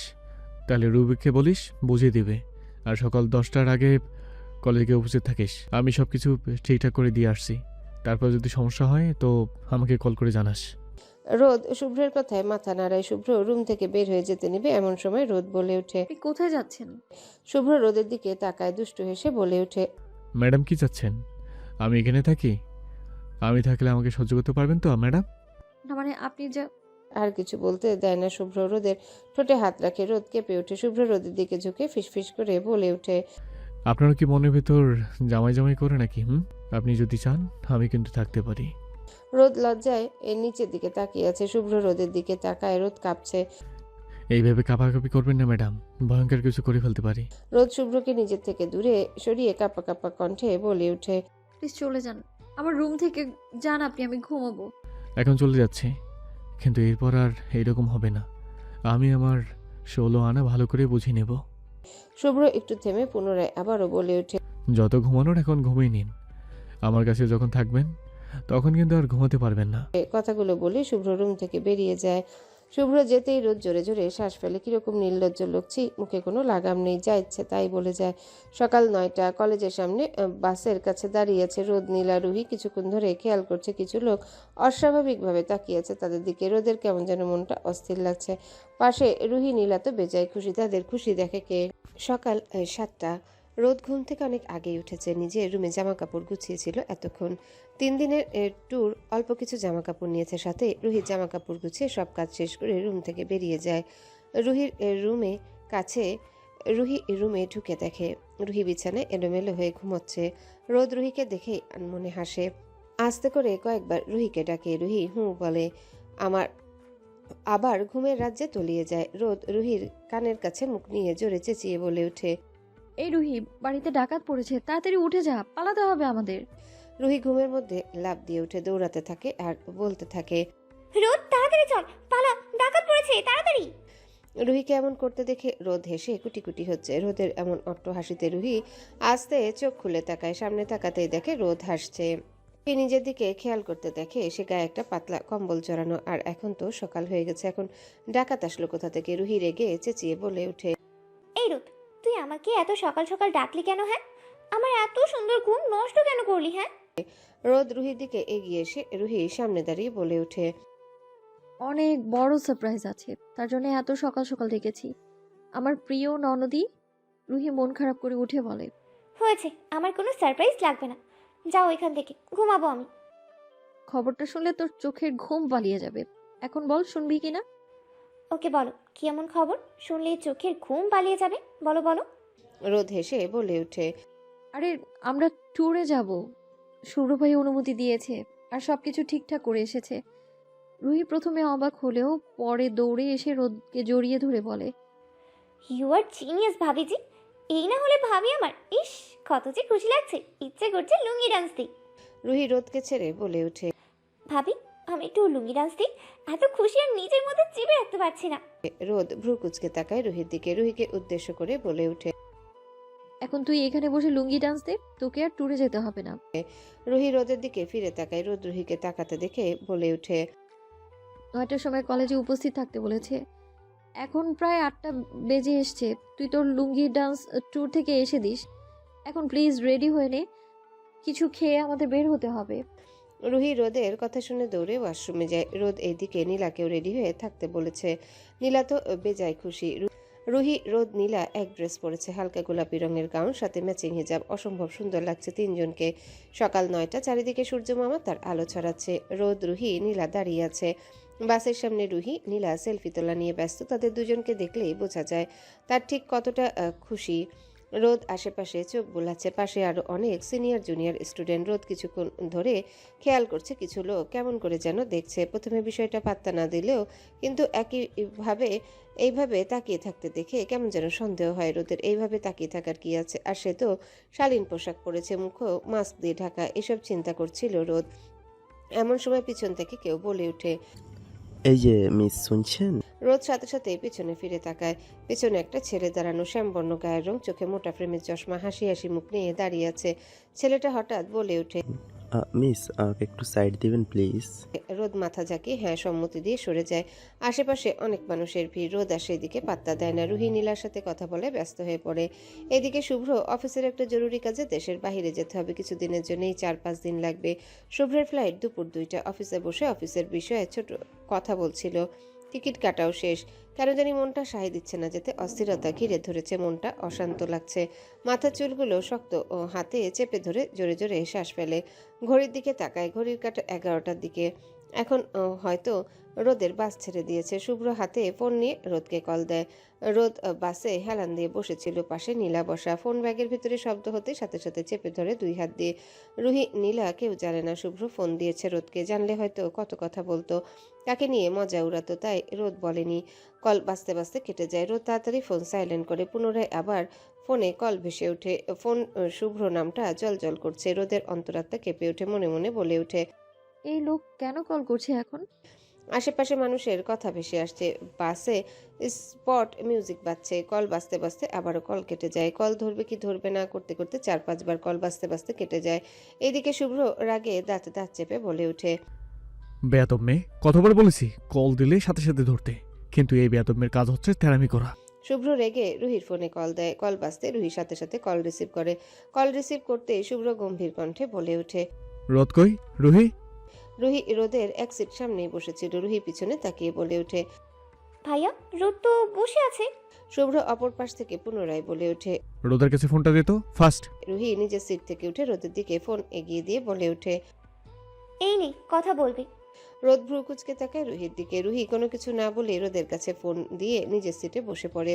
তাহলে রুবিককে বলিস, বুঝিয়ে দিবে। আর সকাল 10টার আগে কলেজে উপস্থিত থাকিস, আমি সব কিছু ঠিকঠাক করে দিয়ে আসছি। তারপর যদি সমস্যা হয় তো আমাকে কল করে জানাস। রোদ শুভ্রের কথায় মাথা নাড়ায়। শুভ্র রুম থেকে বের হয়ে যেতে নেবে এমন সময় রোদ বলে ওঠে। আপনি কোথায় যাচ্ছেন? শুভ্র রোদের দিকে তাকায় দুষ্টু হেসে বলে ওঠে, ম্যাডাম কি চাচ্ছেন, আমি এখানে থাকি? আমি থাকলে আমাকে সহ্য করতে পারবেন তো ম্যাডাম? না মানে আপনি যা। আর কিছু বলতে দেয় না শুভ্র। রোদের ঠোঁটে হাত রাখে। রোদ কেঁপে ওঠে। শুভ্র রোদের দিকে ঝুঁকে ফিসফিস করে বলে ওঠে, আপনার কি মনের ভেতর জামাই জামাই করে নাকি? আপনি যদি চান আমি কিন্তু থাকতে পারি। রোদ লজ্জায় এর নিচের দিকে তাকিয়ে আছে। শুভ্র রোদের দিকে তাকায়। রোদ কাঁপছে। এইভাবে কাঁপাকাঁপি করবেন না ম্যাডাম, ভয়ঙ্কর কিছু করে ফেলতে পারি। রোদ শুভ্রকে নিজের থেকে দূরে সরিয়ে কাঁপা কাঁপা কণ্ঠে বলে ওঠে, প্লিজ চলে যান আমার রুম থেকে, যান আপনি, আমি ঘুমাবো। এখন চলে যাচ্ছি, কিন্তু এরপর আর এইরকম হবে না। আমি আমার 16 আনা ভালো করে বুঝে নেব। শুভ্র একটু থেমে পুনরায় আবারও বলে ওঠে, যত ঘুমানোর এখন ঘুমিয়ে নিন। আমার কাছে যখন থাকবেন তখন কিন্তু আর ঘুমাতে পারবেন না। কথাগুলো বলে শুভ্র রুম থেকে বেরিয়ে যায়। শুভ্র যেতেই রোদ জোরে জোরে শ্বাস ফেলে। কিরকম নির্লজ্জ লোকছি, মুখে কোনো লাগাম নেই, যা ইচ্ছে তাই বলে যায়। সকাল 9টা, কলেজের সামনে বাসের কাছে দাঁড়িয়েছে রোদ, নীলা, রুহি। কিছুক্ষণ ধরে খেয়াল করছে কিছু লোক অস্বাভাবিকভাবে তাকিয়ে আছে তাদের দিকে। রোদের কেমন যেন মনটা অস্থির লাগছে। পাশে রুহি, নীলা তো বেজায় খুশি। তাদের খুশি দেখে কে? সকাল 7টা। রোদ ঘুম থেকে অনেক আগেই উঠেছে। নিজের রুমে জামা কাপড় গুছিয়েছিল এতক্ষণ। 3 দিনের ট্যুর, অল্প কিছু জামা কাপড় নিয়েছে সাথে। রুহির জামা কাপড় গুছিয়ে সব কাজ শেষ করে রুম থেকে বেরিয়ে যায়। রুহির রুমে কাছে রুহি রুমে ঢুকে দেখে রুহি বিছানায় এলোমেলো হয়ে ঘুমোচ্ছে। রোদ রুহিকে দেখে মনে হাসে। আস্তে করে কয়েকবার রুহিকে ডাকে। রুহি হুঁ বলে। আমার আবার ঘুমের রাজ্যে তলিয়ে যায়। রোদ রুহির কানের কাছে মুখ নিয়ে জোরে চেঁচিয়ে বলে ওঠে, এই রুহি, বাড়িতে ডাকাত পড়েছে, তাড়াতাড়ি উঠে যা, পালাতে হবে আমাদের। রুহি ঘুমের মধ্যে লাফ দিয়ে উঠে দৌড়াতে থাকে আর বলতে থাকে, রোদ তাড়াতাড়ি চল, পালা, ডাকাত পড়েছে, তাড়াতাড়ি। রুহিকে এমন করতে দেখে রোদ হেসে কুটি কুটি হচ্ছে। রোদের এমন অট্ট হাসিতে রুহি আস্তে চোখ খুলে তাকায়। সামনে তাকাতেই দেখে রোদ হাসছে। সে নিজের দিকে খেয়াল করতে দেখে সে গায়ে একটা পাতলা কম্বল জড়ানো। আর এখন তো সকাল হয়ে গেছে, এখন ডাকাত আসলো কোথা থেকে? রুহি রেগে চেঁচিয়ে বলে ওঠে, এই রোদ, তুই আমাকে এত সকাল সকাল ডাকলি কেন? হ্যাঁ, আমার এত সুন্দর ঘুম নষ্ট কেন করলি? হ্যাঁ, রোদ রুহির দিকে এগিয়ে এসে রুহির সামনে দাঁড়িয়ে বলে ওঠে, অনেক বড় সারপ্রাইজ আছে, তার জন্য এত সকাল সকাল ডেকেছি। আমার প্রিয় ননদি। রুহি মন খারাপ করে উঠে বলে, হয়েছে, আমার কোনো সারপ্রাইজ লাগবে না, যাও এখান থেকে, ঘুমাবো আমি। খবরটা শুনলে তোর চোখের ঘুম পালিয়ে যাবে। এখন বল, শুনবি কিনা? ওকে বলো, কি এমন খবর শুনলে চোখের ঘুম পালিয়ে যাবে? বলো বলো। রোদ হেসে বলে ওঠে, আরে, আমরা ট্যুরে যাব। শুভ্র ভাই অনুমতি দিয়েছে আর সবকিছু ঠিকঠাক করে এসেছে। রুহি প্রথমে অবাক হলেও পরে দৌড়ে এসে রোদকে জড়িয়ে ধরে বলে, ইউ আর জিনিয়াস ভাবিজি। এই না হলে ভাবি আমার, ইস কত যে খুশি লাগছে, ইচ্ছে করছে লুঙ্গি ডান্স দিই। রুহি রোদকে ছেড়ে বলে ওঠে, ভাবি, আমি একটু লুঙ্গি ডান্স দিই, এত খুশি আর নিজের মধ্যে চেপে রাখতে পারছি না। রোদ ভ্রু কুচকে তাকায় রুহির দিকে। রুহিকে উদ্দেশ্য করে বলে ওঠে, এখন তুই এখানে বসে লুঙ্গি ডান্স দে, তোকে আর ট্যুরে যেতে হবে না। রুহি রোদের দিকে ফিরে তাকায়। রোদ রুহিকে তাকাতে দেখে বলে ওঠে, 9টার সময় কলেজে উপস্থিত থাকতে বলেছে। এখন প্রায় 8টা বেজে এসছে। তুই তোর লুঙ্গি ডান্স ট্যুর থেকে এসে দিস। এখন প্লিজ রেডি হয়ে নে, কিছু খেয়ে আমাদের বের হতে হবে। রুহি রোদের কথা শুনে দৌড়ে ওয়াশরুমে যায়। রোদ এইদিকে নীলাকেও রেডি হয়ে থাকতে বলেছে। নীলা তো বেজায় খুশি। রুহি, রোদ, নীলা এক ড্রেস পরেছে, হালকা গোলাপি রঙের গাউন, সাথে ম্যাচিং হিজাব। অসম্ভব সুন্দর লাগছে তিনজনকে। সকাল 9টা, চারিদিকে সূর্যমামা তার আলো ছড়াচ্ছে। রোদ, রুহি, নীলা দাঁড়িয়ে আছে বাসের সামনে। রুহি, নীলা সেলফি তোলা নিয়ে ব্যস্ত। তাদের দুজনকে দেখলেই বোঝা যায় তার ঠিক কতটা খুশি। রোদ আশেপাশে চোখ বোলাচ্ছে। পাশে আরো অনেক সিনিয়র জুনিয়র স্টুডেন্ট। রোদ কিছুক্ষণ ধরে খেয়াল করছে কিছু লোক কেমন করে যেন দেখছে। প্রথমে বিষয়টা পাত্তা না দিলেও কিন্তু এইভাবে তাকিয়ে থাকতে দেখে কেমন যেন সন্দেহ হয় রোদের। এইভাবে তাকিয়ে থাকার কি আছে? আর সে তো শালীন পোশাক পরেছে, মুখও মাস্ক দিয়ে ঢাকা। এসব চিন্তা করছিল রোদ। এমন সময় পিছন থেকে কেউ বলে ওঠে, এই যে মিস, শুনছেন? রোদ সাথে সাথে পিছনে ফিরে তাকায়। পিছনে একটা ছেলে দাঁড়ানো, শ্যামবর্ণ গায়ের রং, চোখে মোটা ফ্রেমের চশমা, হাসি হাসি মুখ নিয়ে দাঁড়িয়ে আছে। ছেলেটা হঠাৎ বলে ওঠে, মিস, আমাকে একটু সাইড দিবেন প্লিজ। রোদ মাথা ঝাঁকিয়ে হ্যাঁ সম্মতি দিয়ে সরে যায়। আশেপাশে অনেক মানুষের ভিড়। রোদ আর সেদিকে পাত্তা দেয় না। রুহি নীলার সাথে কথা বলে ব্যস্ত হয়ে পড়ে। এদিকে শুভ্র অফিসের একটা জরুরি কাজে দেশের বাইরে যেতে হবে কিছুদিনের জন্যই, 4-5 দিন লাগবে। শুভ্রের ফ্লাইট দুপুর 2টা। অফিসে বসে অফিসের বিষয়ে ছোট কথা বলছিল। টিকিট কাটাও শেষ। কেন জানি মনটা সায় দিচ্ছে না যেতে। অস্থিরতা ঘিরে ধরেছে, মনটা অশান্ত লাগছে। মাথার চুলগুলো শক্ত ও হাতে চেপে ধরে জোরে জোরে শ্বাস ফেলে। ঘড়ির দিকে তাকায়। ঘড়ির কাঁটা 11টার দিকে। এখন হয়তো রোদের বাস ছেড়ে দিয়েছে। শুভ্র হাতে ফোন নিয়ে রোদকে কল দেয়। রোদ বাসে হেলান দিয়ে বসেছিল। পাশে নীলা বসা। ফোন ব্যাগের ভিতরে শব্দ হতে সাথে সাথে চেপে ধরে 2 হাত দিয়ে। রুহি, নীলা কেউ জানে না শুভ্র ফোন দিয়েছে রোদকে। জানলে হয়তো কত কথা বলতো, তাকে নিয়ে মজা উড়াতো। তাই রোদ বলেনি। কল বাজতে বাজতে কেটে যায়। রোদ তাড়াতাড়ি ফোন সাইলেন্ট করে। পুনরায় আবার ফোনে কল ভেসে ওঠে। ফোন শুভ্র নামটা জল করছে। রোদের অন্তরাত্মা কেঁপে ওঠে। মনে মনে বলে ওঠে, এই লোক কেন কল করছে এখন? আশেপাশে মানুষের কথা ভেসে আসছে। বাসে স্পট মিউজিক বাজছে। কল বাজতে বাজতে আবারও কল কেটে যায়। কল ধরবে কি ধরবে না করতে করতে 4-5 বার কল বাজতে বাজতে কেটে যায়। এদিকে শুভ্র রাগে দাঁতে দাঁত চেপে বলে ওঠে, বেয়াদব মেয়ে, কতবার বলেছি কল দিলে সাথে সাথে ধরতে, কিন্তু এই বেয়াদব মেয়ের কাজ হচ্ছে তেরামি করা। শুভ্র রেগে রুহির ফোনে কল দেয়। কল বাজতে রুহির সাথে সাথে কল রিসিভ করে। কল রিসিভ করতে শুভ্র গম্ভীর কণ্ঠে বলে ওঠে, রোদ কই রুহি? রুহি রোদের এক সিট সামনেই বসেছিল। রুহি পিছনে তাকিয়ে বলে ওঠে, ভাইয়া রোদ তো বসে আছে। শুভ্র অপর পাশ থেকে পুনরায় বলে ওঠে। রোদের কাছে ফোনটা দিত ফার্স্ট। রুহি নিজের সিট থেকে উঠে রোদের দিকে ফোন এগিয়ে দিয়ে বলে ওঠে, এই নে কথা বলবি। রোদ ভ্রু কুচকে তাকায় রুহির দিকে। রুহি কোনো কিছু না বলে রোদের কাছে ফোন দিয়ে নিজের সিটে বসে পড়ে।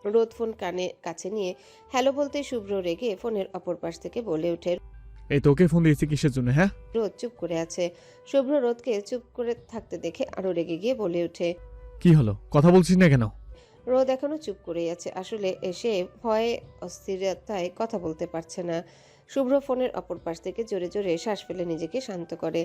রোদ ফোন কানে কাছে নিয়ে হ্যালো বলতেই শুভ্র রেগে ফোনের অপর পাশ থেকে বলে ওঠে। এই তোকে ফোন দিয়েছি কিসের জন্য? হ্যাঁ, রোদ চুপ করে আছে। শুভ্র রোদকে চুপ করে থাকতে দেখে আরো রেগে গিয়ে বলে ওঠে, কি হলো, কথা বলছিস না কেন? রোদ এখনো চুপ করেই আছে। আসলে সে ভয়ে অস্থিরতায় কথা বলতে পারছে না। শুভ্র ফোনের অপর পাশ থেকে জোরে জোরে শ্বাস ফেলে নিজেকে শান্ত করে।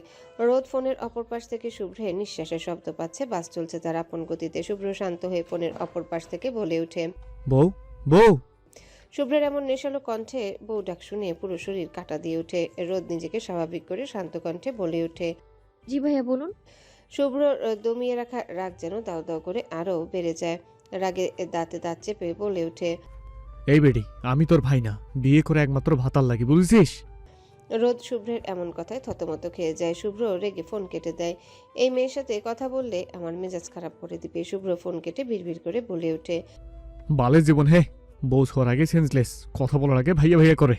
রোদ ফোনের অপর পাশ থেকে শুভ্রের নিঃশ্বাসের শব্দ পাচ্ছে। বাস চলছে তার আপন গতিতে। শুভ্র শান্ত হয়ে ফোনের অপর পাশ থেকে বলে ওঠে। বউ বউ। শুভ্রের এমন নেশালো কণ্ঠে বউ ডাক শুনে পুরো শরীর কাটা দিয়ে ওঠে। রোদ নিজেকে স্বাভাবিক করে শান্ত কণ্ঠে বলে ওঠে। জি ভাইয়া বলুন। শুভ্র দমিয়ে রাখা রাগ যেন দাও দাও করে আরো বেড়ে যায়। রাগে দাঁতে দাঁত চেপে বলে ওঠে। এই বেডি, আমি তোর ভাই না, বিয়ে করে একমাত্র ভাতার লাগি, বুঝেছিস? রোদ শুভ্রের এমন কথায় থতমত খেয়ে যায়। শুভ্র রেগে ফোন কেটে দেয়। এই মেয়ের সাথে কথা বললে আমার মেজাজ খারাপ করে দিবে। শুভ্র ফোন কেটে বিড়বিড় করে বলে ওঠে। বালের জীবন হে, বউ ছোঁয়ার আগে সেন্সলেস, কথা বলার আগে ভাইয়া ভাইয়া করে।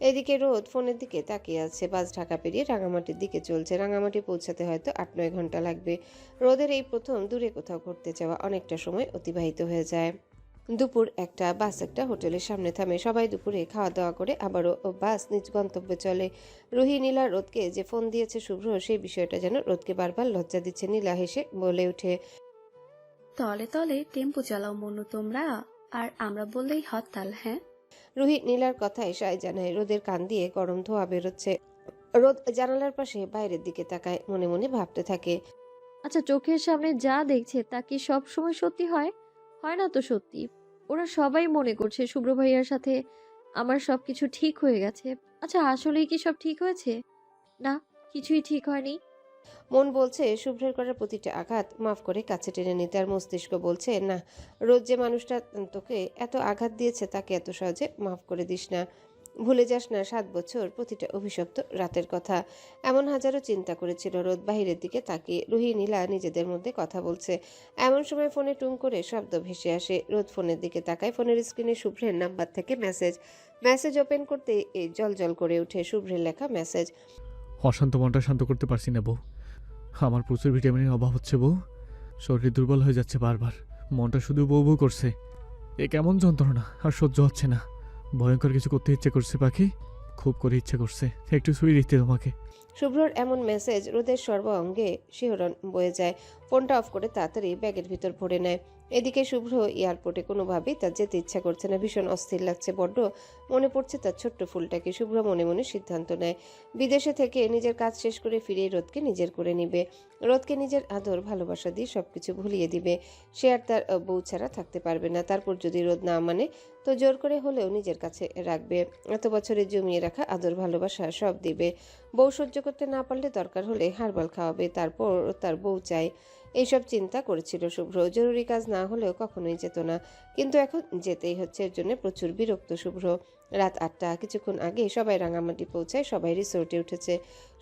এদিকে রোদ ফোনের দিকে তাকিয়ে আছে। বাস ঢাকা পেরিয়ে রাঙামাটির দিকে চলছে। রাঙামাটি পৌঁছাতে হয়তো 8-9 ঘন্টা লাগবে। রোদের এই প্রথম দূরে কোথাও ঘুরতে যাওয়া। অনেকটা সময় অতিবাহিত হয়ে যায়। দুপুর 1টা। বাস একটা হোটেলের সামনে থামে। সবাই দুপুরে খাওয়া দাওয়া করে আবারও বাস নিজ গন্তব্যে চলে। রুহি নীলা রোদকে যে ফোন দিয়েছে শুভ্র, সেই বিষয়টা যেন রোদকে বারবার লজ্জা দিচ্ছে। নীলা হেসে বলে ওঠে, তলে তলে টেম্পো চালাও মনু তোমরা, আর আমরা বললেই হরতাল। হ্যাঁ, রুহি নীলার কথায় সায় জানায়। রোদের কান দিয়ে গরম ধোঁয়া বেরোচ্ছে। রোদ জানালার পাশে বাইরের দিকে তাকায়, মনে মনে ভাবতে থাকে। আচ্ছা, চোখের সামনে যা দেখছে তা কি সব সময় সত্যি হয়? হয় না তো সত্যি। ওরা সবাই মনে করছে শুভ্র ভাইয়ার সাথে আমার সবকিছু ঠিক হয়ে গেছে। আচ্ছা, আসলেই কি সব ঠিক হয়েছে? না, কিছুই ঠিক হয়নি। মন বলছে শুভ্রের করার প্রতিটা আঘাত মাফ করে কাছে টেনে নিতে। আর মস্তিষ্ক বলছে না, রোজ যে মানুষটা তোকে এত আঘাত দিয়েছে তাকে এত সহজে মাফ করে দিস না। ভুলে যাস না 7 বছর প্রতিটা অভিশপ্ত রাতের কথা। এমন হাজারো চিন্তা করেছিল রোদ বাহিরের দিকে তাকিয়ে। রুহি নীলা নিজেদের মধ্যে কথা বলছে। এমন সময় ফোনে টুং করে শব্দ ভেসে আসে। রোদ ফোনের দিকে তাকায়। ফোনের স্ক্রিনে শুভ্রের নাম্বার থেকে মেসেজ ওপেন করতে জল জল করে ওঠে শুভ্রের লেখা মেসেজ। অশান্ত মনটা শান্ত করতে পারছি না বউ। আমার প্রচুর ভিটামিনের অভাব হচ্ছে বউ। শরীর দুর্বল হয়ে যাচ্ছে বারবার। মনটা শুধু বউ বউ করছে। এ কেমন যন্ত্রণা, আর সহ্য হচ্ছে না। ভয়ঙ্কর কিছু করতে ইচ্ছে করছে পাখি, খুব করে ইচ্ছে করছে একটু শুয়ে দিতে তোমাকে। শুভ্রর এমন মেসেজ রোদের সর্ব অঙ্গে শিহরণ বয়ে যায়। ফোনটা অফ করে তাড়াতাড়ি ব্যাগের ভিতর ভরে নেয়। এদিকে শুভ্র এয়ারপোর্টে কোনোভাবেই তার যেতে ইচ্ছা করছে না। ভীষণ অস্থির লাগছে। বড্ড মনে পড়ছে তার ছোট্ট ফুলটাকে। শুভ্র মনে মনে সিদ্ধান্ত নেয় বিদেশে থেকে নিজের কাজ শেষ করে ফিরে রোদকে নিজের করে নিবে। রোদকে নিজের আদর ভালোবাসা দিয়ে সবকিছু ভুলিয়ে দিবে। সে আর তার বউ ছাড়া থাকতে পারবে না। তারপর যদি রোদ না মানে তো জোর করে হলেও নিজের কাছে রাখবে। এত বছরে জমিয়ে রাখা আদর ভালোবাসা সব দিবে। বউ সহ্য করতে না পারলে দরকার হলে হারবাল খাওয়াবে। তারপর তার বউ চাই। এইসব চিন্তা করেছিল শুভ্র। জরুরি কাজ না হলেও কখনোই যেত না, কিন্তু এখন যেতেই হচ্ছে। এর জন্য প্রচুর বিরক্ত শুভ্র। রাত 8টা। কিছুক্ষণ আগে সবাই রাঙামাটি পৌঁছায়। সবাই রিসোর্টে উঠেছে।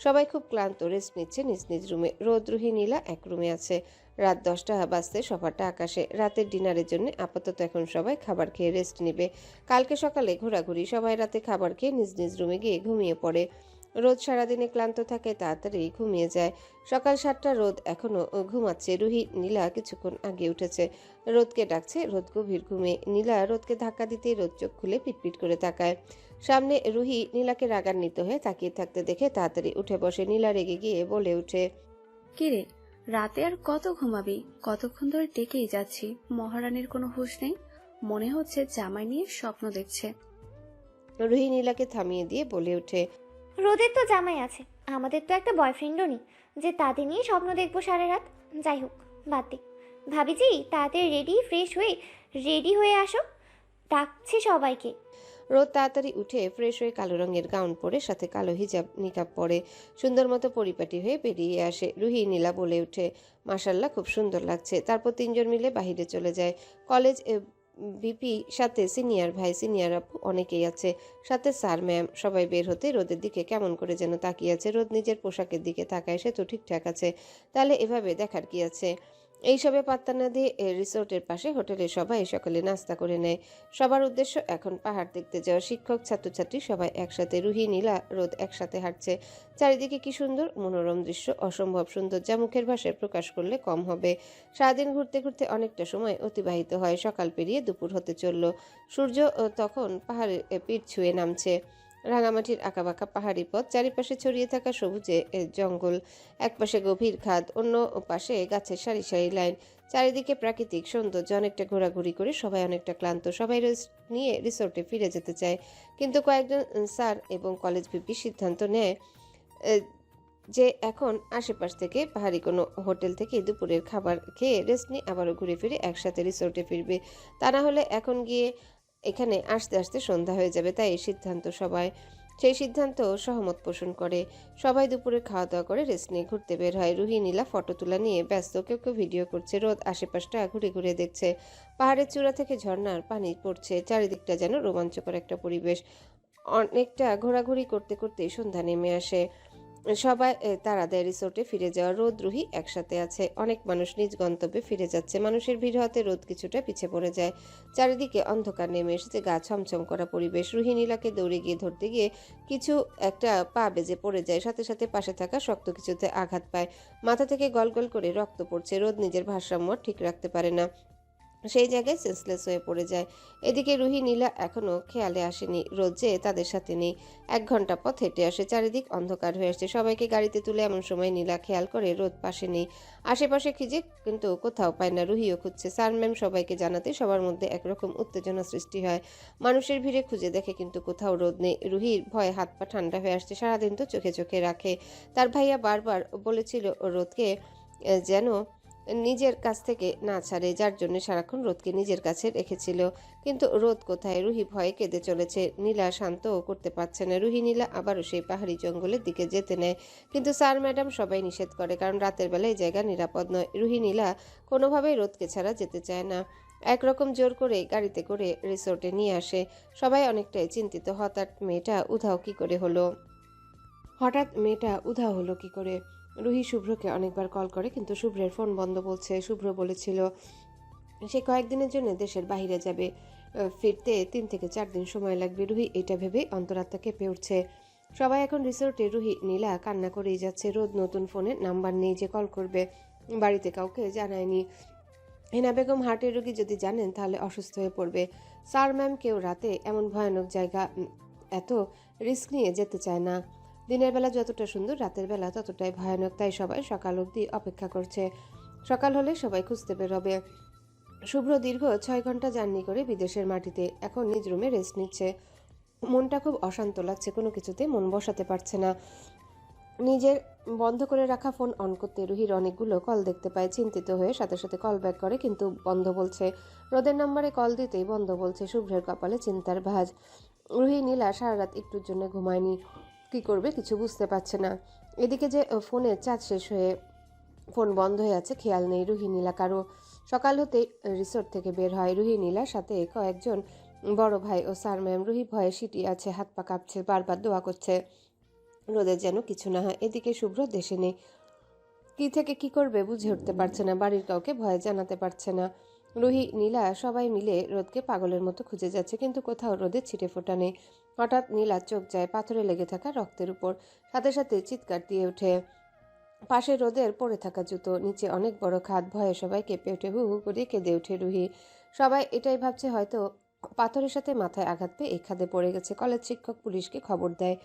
সবাই খুব ক্লান্ত, রেস্ট নিচ্ছে নিজ নিজ রুমে। রোদ রুহি নীলা এক রুমে আছে। রাত 10টা বাজতে সফাটা আকাশে। রাতের ডিনারের জন্য আপাতত এখন সবাই খাবার খেয়ে রেস্ট নিবে। কালকে সকালে ঘোরাঘুরি। সবাই রাতে খাবার খেয়ে নিজ নিজ রুমে গিয়ে ঘুমিয়ে পড়ে। রোদ সারাদিনে ক্লান্ত থাকে, তাড়াতাড়ি ঘুমিয়ে যায়। সকাল 7টা। রোদ এখনো ঘুমাচ্ছে। রুহি নীলা কিছুক্ষণ আগে উঠেছে। রোদকে ডাকছে। রোদ গভীর ঘুমে। নীলা রোদকে ধাক্কা দিতেই রোদ চোখ খুলে পিটপিট করে তাকায়। সামনে রুহি নীলাকে রাগান্বিত হয়ে তাকিয়ে থাকতে দেখে তাড়াতাড়ি উঠে বসে। নীলা রেগে গিয়ে বলে ওঠে, কিরে রাতে আর কত ঘুমাবি? কতক্ষণ ধরে ডেকেই যাচ্ছি, মহারানীর কোনো হুঁশ নেই। মনে হচ্ছে জামাই নিয়ে স্বপ্ন দেখছে। রুহি নীলাকে থামিয়ে দিয়ে বলে ওঠে, রোদের তো জামাই আছে, আমাদের তো একটা বয়ফ্রেন্ডও নেই। যে তাদের নিয়ে স্বপ্ন দেখবো সারা রাত। যাই হোক, বাদ দে। ভাবিজি, তাড়াতাড়ি রেডি হয়ে আসো, ডাকছে সবাইকে। রোদ তাড়াতাড়ি উঠে ফ্রেশ হয়ে কালো রঙের গাউন পরে সাথে কালো হিজাব নিকাব পরে সুন্দর মতো পরিপাটি হয়ে বেরিয়ে আসে। রুহি নীলা বলে ওঠে, মাশাল্লাহ খুব সুন্দর লাগছে। তারপর তিনজন মিলে বাহিরে চলে যায়। কলেজ বিপি সাথে সিনিয়র ভাই সিনিয়র আপু অনেকেই আছে, সাথে স্যার ম্যাম। সবাই বের হতে রোদের দিকে কেমন করে যেন তাকিয়ে আছে। রোদ নিজের পোশাকের দিকে তাকায়, সে তো ঠিকঠাক আছে, তাহলে এভাবে দেখার কি আছে। এইসবে পাত্তা না দিয়ে রিসোর্টের পাশে হোটেলে সবাই সকালে নাস্তা করে নেয়। সবার উদ্দেশ্য এখন পাহাড় দেখতে যাওয়া। শিক্ষক ছাত্রছাত্রী সবাই একসাথে। রুহি নীলা রোদ একসাথে হাঁটছে। চারিদিকে কি সুন্দর মনোরম দৃশ্য, অসম্ভব সুন্দর, যা মুখের ভাষায় প্রকাশ করলে কম হবে। সারাদিন ঘুরতে ঘুরতে অনেকটা সময় অতিবাহিত হয়। সকাল পেরিয়ে দুপুর হতে চলল। সূর্য তখন পাহাড়ের পিঠ ছুঁয়ে নামছে। রাঙামাটির আঁকাবাঁকা পাহাড়ি পথ, চারিপাশে ছড়িয়ে থাকা সবুজে জঙ্গল, একপাশে গভীর খাদ, অন্য পাশে গাছের সারি সারি লাইন। চারিদিকে প্রাকৃতিক সৌন্দর্য। অনেকটা ঘোরাঘুরি করে সবাই অনেকটা ক্লান্ত। সবাই রেস্ট নিয়ে রিসোর্টে ফিরে যেতে চায়, কিন্তু কয়েকজন স্যার এবং কলেজ ভিপি সিদ্ধান্ত নেয় যে এখন আশেপাশ থেকে পাহাড়ি কোনো হোটেল থেকে দুপুরের খাবার খেয়ে রেস্ট নিয়ে আবারও ঘুরে ফিরে একসাথে রিসোর্টে ফিরবে। তা না হলে এখন গিয়ে এখানে আসতে আসতে সন্ধ্যা হয়ে যাবে। তাই এই সিদ্ধান্ত সেই সিদ্ধান্ত সহমত পোষণ করে। সবাই দুপুরে খাওয়া দাওয়া করে রেস্ট নিয়ে ঘুরতে বের হয়। রুহি নীলা ফটো তোলা নিয়ে ব্যস্ত, কেউ কেউ ভিডিও করছে। রোদ আশেপাশটা ঘুরে ঘুরে দেখছে। পাহাড়ের চূড়া থেকে ঝর্ণার পানি পড়ছে, চারিদিকটা যেন রোমাঞ্চকর একটা পরিবেশ। অনেকটা ঘোরাঘুরি করতে করতে সন্ধ্যা নেমে আসে। সবাই তারা দেয় রিসোর্টে ফিরে যাওয়া। রোদ রুহি একসাথে আছে। অনেক মানুষ নিজ গন্তব্যে ফিরে যাচ্ছে। মানুষের ভিড় হতে রোদ কিছুটা পিছে পড়ে যায়। চারিদিকে অন্ধকার নেমে এসেছে, গা ছমছম করা পরিবেশ। রুহি নীলাকে দৌড়ে গিয়ে ধরতে গিয়ে কিছু একটা পা বেজে পড়ে যায়। সাথে সাথে পাশে থাকা শক্ত কিছুতে আঘাত পায়। মাথা থেকে গলগল করে রক্ত পড়ছে। রোদ নিজের ভারসাম্য ঠিক রাখতে পারে না, সেই জায়গায় সেন্সলেস হয়ে পড়ে যায়। এদিকে রুহি নীলা এখনো খেয়ালে আসেনি রোদ যে তাদের সাথে নেই। 1 ঘন্টা পথ হেঁটে আসে, চারিদিক অন্ধকার হয়ে আসছে। সবাইকে গাড়িতে তুলে এমন সময় নীলা খেয়াল করে রোদ পাশে নেই। আশেপাশে খুঁজে কিন্তু কোথাও পায় না। রুহিও খুঁজছে। স্যার ম্যাম সবাইকে জানাতে সবার মধ্যে একরকম উত্তেজনা সৃষ্টি হয়। মানুষের ভিড়ে খুঁজে দেখে কিন্তু কোথাও রোদ নেই। রুহির ভয়ে হাত পা ঠান্ডা হয়ে আসছে। সারাদিন তো চোখে চোখে রাখে। তার ভাইয়া বারবার বলেছিল রোদকে যেন নিজের কাছ থেকে না ছাড়ে, যার জন্য সারাক্ষণ রোদকে নিজের কাছে রেখেছিল। কিন্তু রোদ কোথায়? রুহি ভয়ে কেঁদে চলেছে। নীলা শান্তও করতে পারছে না। রুহি নীলা আবারও সেই পাহাড়ি জঙ্গলের দিকে যেতে নেয়, কিন্তু স্যার ম্যাডাম সবাই নিষেধ করে, কারণ রাতের বেলা এই জায়গা নিরাপদ নয়। রুহি নীলা কোনোভাবেই রোদকে ছাড়া যেতে চায় না। একরকম জোর করে গাড়িতে করে রিসোর্টে নিয়ে আসে। সবাই অনেকটাই চিন্তিত। হঠাৎ মেয়েটা উধাও কি করে? রুহি শুভ্রকে অনেকবার কল করে, কিন্তু শুভ্রের ফোন বন্ধ বলছে। শুভ্র বলেছিল সে কয়েকদিনের জন্য দেশের বাইরে যাবে, ফিরতে 3 থেকে 4 দিন সময় লাগবে। রুহি এটা ভেবে অন্তরাত্মা কেঁপে উঠছে। সবাই এখন রিসোর্টে। রুহি নীলা কান্না করেই যাচ্ছে। রোদ নতুন ফোনে নাম্বার নেই যে কল করবে, বাড়িতে কাউকে জানায়নি। হেনা বেগম হার্টের রোগী, যদি জানেন তাহলে অসুস্থ হয়ে পড়বে। স্যার ম্যাম কেউ রাতে এমন ভয়ানক জায়গা এত রিস্ক নিয়ে যেতে চায় না। দিনের বেলা যতটা সুন্দর, রাতের বেলা ততটাই ভয়ানক। তাই সবাই সকাল অবধি অপেক্ষা করছে। সকাল হলে সবাই খুঁজতে বেরোবে। শুভ্র দীর্ঘ 6 ঘন্টা জার্নি করে বিদেশের মাটিতে এখন নিজ রুমে রেস্ট নিচ্ছে। মনটা খুব অশান্ত লাগছে, কোনো কিছুতে মন বসাতে পারছে না। নিজের বন্ধ করে রাখা ফোন অন করতে রুহির অনেকগুলো কল দেখতে পায়। চিন্তিত হয়ে সাথে সাথে কল ব্যাক করে, কিন্তু বন্ধ বলছে। রোদের নাম্বারে কল দিতেই বন্ধ বলছে। শুভ্রের কপালে চিন্তার ভাঁজ। রুহি নীলা সারা রাত একটুর জন্য ঘুমায়নি। কি করবে কিছু বুঝতে পারছে না। এদিকে যে ফোনের চার্জ শেষ হয়ে ফোন বন্ধ হয়ে আছে খেয়াল নেই রুহি নীলা কারো। সকাল হতে রিসোর্ট থেকে বের হয় রুহি নীলার সাথে কয়েকজন বড় ভাই ও স্যার ম্যাম। রুহি ভয়ে সিটি আছে, হাত পা কাঁপছে, বারবার দোয়া করছে রোদের যেন কিছু না হয়। এদিকে শুভ্র দেশে নেই, কি থেকে কি করবে বুঝে উঠতে পারছে না। বাড়ির কাউকে ভয়ে জানাতে পারছে না। রুহি নীলা সবাই মিলে রোদকে পাগলের মতো খুঁজে যাচ্ছে, কিন্তু কোথাও রোদের ছিটে ফোটা নেই। হঠাৎ নীলার চোখ যায় পাথরে লেগে থাকা রক্তের উপর। সাথে সাথে চিৎকার দিয়ে ওঠে। পাশে রোদের পড়ে থাকা জুতো, নিচে অনেক বড় খাদ। ভয়ে সবাই কেঁপে ওঠে, হু হু করে কেঁদে ওঠে রুহি। সবাই এটাই ভাবছে হয়তো পাথরের সাথে মাথায় আঘাত পেয়ে এই খাদে পড়ে গেছে। কলেজ শিক্ষক পুলিশকে খবর দেয়।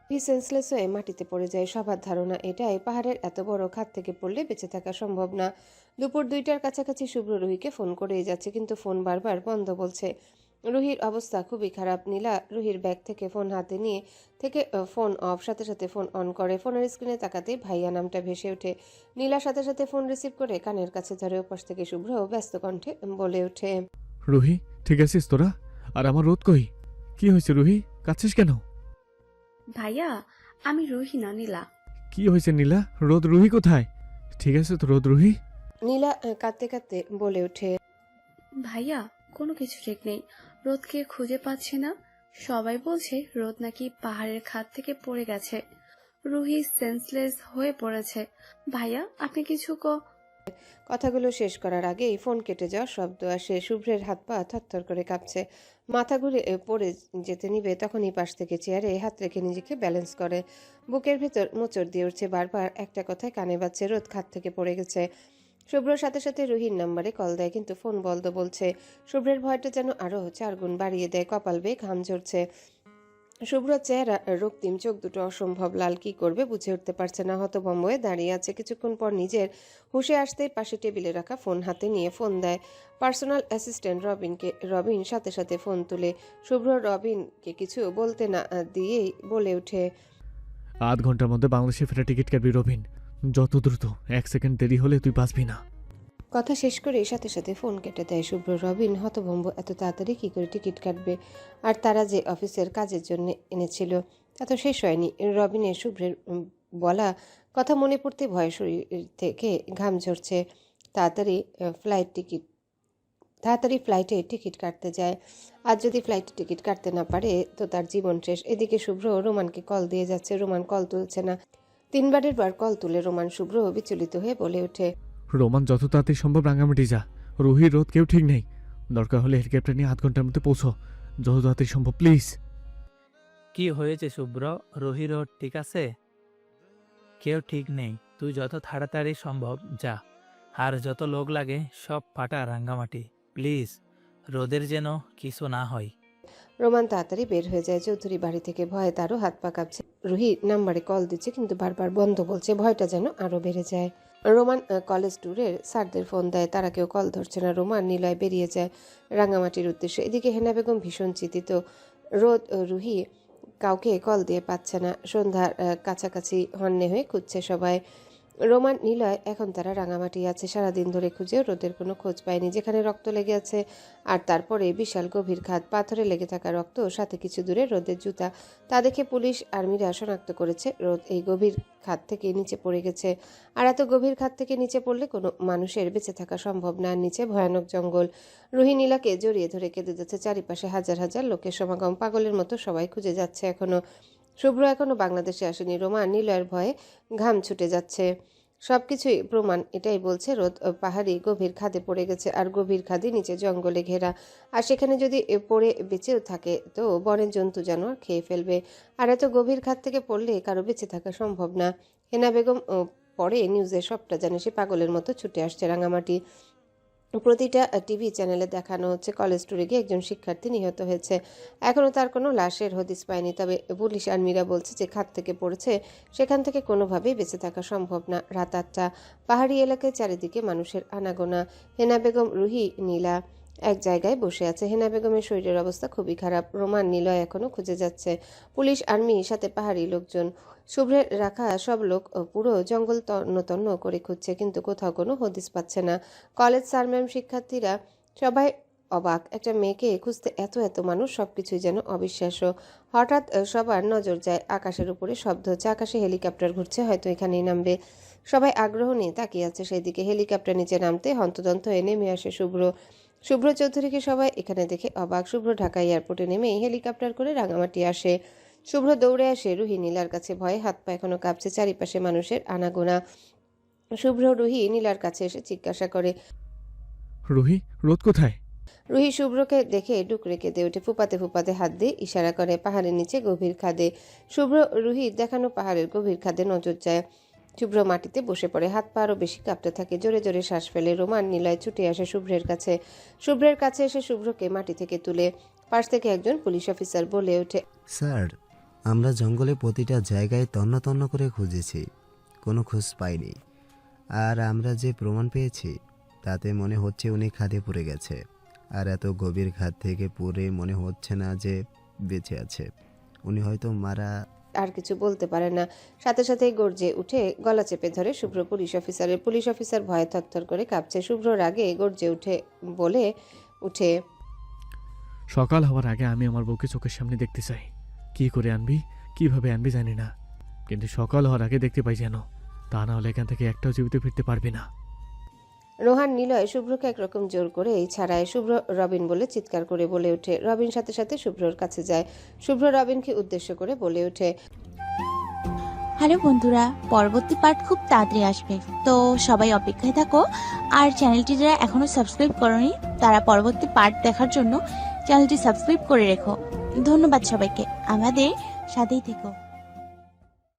রুহি সেন্সলেস হয়ে মাটিতে পড়ে যায়। সবার ধারণা এটাই, পাহাড়ের এত বড় খাদ থেকে পড়লে বেঁচে থাকা সম্ভব না। দুপুর 2টার কাছাকাছি শুভ্র রুহিকে ফোন করেই যাচ্ছে, কিন্তু ফোন বারবার বন্ধ বলছে। রুহির অবস্থা খুবই খারাপ। নীলা রুহির ব্যাগ থেকে ফোন হাতে নিয়ে ফোন অফ, সাথে সাথে ফোন অন করে। ফোনের স্ক্রিনে তাকাতে ভাইয়া নামটা ভেসে ওঠে। নীলা সাথে সাথে ফোন রিসিভ করে কানের কাছে ধরে। ওপাশ থেকে শুভ্র ব্যস্ত কণ্ঠে বলে ওঠে, রুহি ঠিক আছিস তোরা? আর আমার রোদ কই? কি হয়েছে রুহি, কাঁদছিস কেন? ভাইয়া, আমি রুহি না, নীলা। কি হয়েছে নীলা? রোদ রুহি কোথায়? ঠিক আছে তো রোদ রুহি? নীলা কাঁদতে কাঁদতে বলে ওঠে, ভাইয়া, কোনো কিছু ঠিক নেই। রোদকে খুঁজে পাচ্ছি না। সবাই বলছে রোদ নাকি পাহাড়ের খাদ থেকে পড়ে গেছে। রুহি সেন্সলেস হয়ে পড়েছে। ভাইয়া, আপনি কিছু কথাগুলো শেষ করার আগেই ফোন কেটে যাওয়ার শব্দ আসে। শুভ্রের হাত পা থরথর করে কাঁপছে। মাথা ঘুরে পড়ে যেতে নিবে তখনই পাশ থেকে চেয়ারে হাত রেখে নিজেকে ব্যালেন্স করে। বুকের ভেতর মোচড় দিয়ে উঠছে। বারবার একটা কথায় কানে বাজছে, রোদ খাত থেকে পড়ে গেছে। শুভ্রর সাথে সাথে রুহির নাম্বারে কল দেয়, কিন্তু ফোন বন্ধ বলছে। শুভ্রের ভয়টা যেন আরো 4 গুণ বাড়িয়ে দেয়। কপাল বেয়ে ঘাম ঝরছে। শুভ্রর চেহারা রক্তিম, চোখ দুটো অসম্ভব লাল। কি করবে বুঝে উঠতে পারছে না। হতভম্ব হয়ে দাঁড়িয়ে আছে। কিছুক্ষণ পর নিজের হুঁশে আসতেই পাশে টেবিলে রাখা ফোন হাতে নিয়ে ফোন দেয় পার্সোনাল অ্যাসিস্ট্যান্ট রবিনকে। রবিন সাথে সাথে ফোন তুলে। শুভ্র রবিনকে কিছু বলতে না দিয়েই বলে ওঠে, 8 ঘন্টার মধ্যে বাংলাদেশে ফেরা টিকিট কাটবি রবিন। যত দ্রুত, 1 সেকেন্ড দেরি হলে তুই বাঁচবি না। কথা শেষ করে সাথে সাথে ফোন কেটে দেয় শুভ্র। রবিন হতভম্ব, এত তাড়াতাড়ি কি করে টিকিট কাটবে? আর তারা যে অফিসের কাজের জন্য এনেছিল তা তো শেষ হয়নি। রবিনের শুভ্রের বলা কথা মনে পড়তে ভয় শরীর থেকে ঘাম ঝরছে। তাড়াতাড়ি ফ্লাইটে টিকিট কাটতে যায়। আর যদি ফ্লাইটে টিকিট কাটতে না পারে তো তার জীবন শেষ। এদিকে শুভ্র রোমানকে কল দিয়ে যাচ্ছে, রোমান কল তুলছে না। 3বারের বার কল তুলে রোমান। শুভ্র বিচলিত হয়ে বলে ওঠে, রোমান যত তাড়াতাড়ি সম্ভব রাঙামাটি যা। রুহির রোদ কেউ ঠিক নেই। দরকার হলে হেলিকপ্টার নিয়ে 8 ঘন্টার মধ্যে পৌঁছো, যত তাড়াতাড়ি সম্ভব প্লিজ। কি হয়েছে শুভ্র? রুহি রোড ঠিক আছে? কেউ ঠিক নেই। তুই যত তাড়াতাড়ি সম্ভব যা। আর যত লোক লাগে সব পাঠা রাঙ্গামাটি প্লিজ। রোদের যেন কিছু না হয়। রোমান তাড়াতাড়ি বের হয়ে যায়। চৌধুরী বাড়ি থেকে ভয়ে তারও হাত পা কাঁপছে। রুহি নাম্বারে কল দিচ্ছে, কিন্তু বারবার বন্ধ বলছে। ভয়টা যেন আরো বেড়ে যায়। রোমান কলেজ ট্যুরের স্যারদের ফোন দেয়, তারা কেউ কল ধরছে না। রোমান নিলয় বেরিয়ে যায় রাঙামাটির উদ্দেশ্যে। এদিকে হেনা বেগম ভীষণ চিন্তিত। রোদ রুহি কাউকে কল দিয়ে পাচ্ছে না। সন্ধ্যার কাছাকাছি হন্যে হয়ে খুঁজছে সবাই। রোমান নিলয় এখন তারা রাঙামাটি আছে। সারাদিন ধরে খুঁজেও রোদের কোনো খোঁজ পায়নি। যেখানে রক্ত লেগে আছে আর তারপরে বিশাল গভীর খাদ, পাথরে লেগে থাকা রক্ত, সাথে কিছু দূরে রোদের জুতা। তা দেখে পুলিশ আর্মিরা শনাক্ত করেছে রোদ এই গভীর খাদ থেকে নিচে পড়ে গেছে। আর এত গভীর খাদ থেকে নিচে পড়লে কোনো মানুষের বেঁচে থাকা সম্ভব না। নিচে ভয়ানক জঙ্গল। রুহি নীলাকে জড়িয়ে ধরে কেঁদে যাচ্ছে। চারিপাশে হাজার হাজার লোকের সমাগম। পাগলের মতো সবাই খুঁজে যাচ্ছে এখনো। শুভ্র এখনো বাংলাদেশে আসেনি। রোমান নিলয়ের ভয়ে ঘাম ছুটে যাচ্ছে। সবকিছুই প্রমাণ এটাই বলছে। রোদ পাহাড়ি গভীর খাদে পড়ে গেছে, আর গভীর খাদে নিচে জঙ্গলে ঘেরা। আর সেখানে যদি পড়ে বেঁচেও থাকে তো বনের জন্তু জানোয়ার খেয়ে ফেলবে। আর এত গভীর খাদ থেকে পড়লে কারো বেঁচে থাকা সম্ভব না। হেনা বেগম পরে নিউজে সবটা জানে। সে পাগলের মতো ছুটে আসছে রাঙামাটি। প্রতিটা টিভি চ্যানেলে দেখানো হচ্ছে কলেজ ট্যুরে গিয়ে একজন শিক্ষার্থী নিহত হয়েছে। এখনও তার কোনো লাশের হদিস পায়নি। তবে পুলিশ আর্মিরা বলছে যে খাদ থেকে পড়েছে, সেখান থেকে কোনোভাবেই বেঁচে থাকা সম্ভব না। রাত 8টা, পাহাড়ি এলাকায় চারিদিকে মানুষের আনাগোনা। হেনা বেগম, রুহি, নীলা এক জায়গায় বসে আছে। হেনা বেগমের শরীরের অবস্থা খুবই খারাপ। রোমান নিলয় এখনও খুঁজে যাচ্ছে। পুলিশ, আর্মি, সাথে পাহাড়ি লোকজন। শুভ্রের রাখা সব লোক পুরো জঙ্গল তন্ন তন্ন করে খুঁজছে, কিন্তু কোথাও কোনো হদিস পাচ্ছে না। কলেজ স্যার ম্যাম, শিক্ষার্থীরা সবাই অবাক। একটা মেয়েকে খুঁজতে এত এত মানুষ, সবকিছুই যেন অবিশ্বাস্য। হঠাৎ সবার নজর যায় আকাশের উপরে। শব্দ হচ্ছে, আকাশে হেলিকপ্টার ঘুরছে, হয়তো এখানেই নামবে। সবাই আগ্রহ নিয়ে তাকিয়ে আছে সেদিকে। হেলিকপ্টার নিচে নামতে হন্তদন্ত হয়ে নেমে আসে শুভ্র চৌধুরীকে সবাই এখানে দেখে অবাক। শুভ্র ঢাকা এয়ারপোর্টে নেমেই হেলিকপ্টার করে রাঙামাটি আসে। শুভ্র দৌড়ে আসে রুহি নীলার কাছে। ভয়ে হাত পা এখনো কাঁপছে। চারিপাশে মানুষের আনাগোনা। শুভ্র রুহি নীলার কাছে এসে জিজ্ঞাসা করে, রুহি, রোদ কোথায়? রুহি শুভ্রকে দেখে ডুকরে কেঁদে ওঠে। ফুপাতে ফুপাতে হাত দিয়ে ইশারা করে পাহাড়ের নিচে গভীর খাদে। শুভ্র রুহির দেখানো পাহাড়ের গভীর খাদে নজর যায়। শুভ্র মাটিতে বসে পড়ে। হাত পা আরও বেশি কাঁপতে থাকে। জোরে জোরে শ্বাস ফেলে। রোমান নিলয় ছুটে আসে শুভ্রের কাছে। শুভ্রের কাছে এসে শুভ্রকে মাটি থেকে তুলে পাশ থেকে একজন পুলিশ অফিসার বলে ওঠে, স্যার, আমরা জঙ্গলে প্রতিটা জায়গায় তন্ন তন্ন করে খুঁজেছি, কোনো খোঁজ পাইনি। আর আমরা যে প্রমাণ পেয়েছি তাতে মনে হচ্ছে উনি খাদে পড়ে গেছে। আর এত গভীর ঘাত থেকে পড়ে মনে হচ্ছে না যে বেঁচে আছে। উনি হয়তো মারা। আর কিছু বলতে পারে না, সাথে সাথেই গর্জে উঠে গলা চেপে ধরে শুভ্র পুলিশ অফিসারের। পুলিশ অফিসার ভয়ে থরথর করে কাঁপছে। শুভ্রর আগে গর্জে বলে উঠে, সকাল হওয়ার আগে আমি আমার বউকে চোখের সামনে দেখতে চাই। কি করে আনবি, কিভাবে আনবি জানি না, কিন্তু সকাল হওয়ার আগে দেখতে পাই যেন, তা না হলে এখান থেকে একটাও জীবিত ফিরতে পারবি না। রোহান নিলয় শুভ্রকে একরকম জোর করে এই ছাড়ায়। শুভ্র রবিন বলে চিৎকার করে বলে ওঠে। রবিন সাথে সাথে শুভ্রর কাছে যায়। শুভ্র রবিনকে উদ্দেশ্য করে বলে ওঠে, হ্যালো বন্ধুরা, পরবর্তী পার্ট খুব তাড়াতাড়ি আসবে, তো সবাই অপেক্ষায় থাকো। আর চ্যানেলটি যারা এখনো সাবস্ক্রাইব করোনি তারা পরবর্তী পার্ট দেখার জন্য চ্যানেলটি সাবস্ক্রাইব করে রেখো। ধন্যবাদ সবাইকে, আমাদের সাথেই থেকো।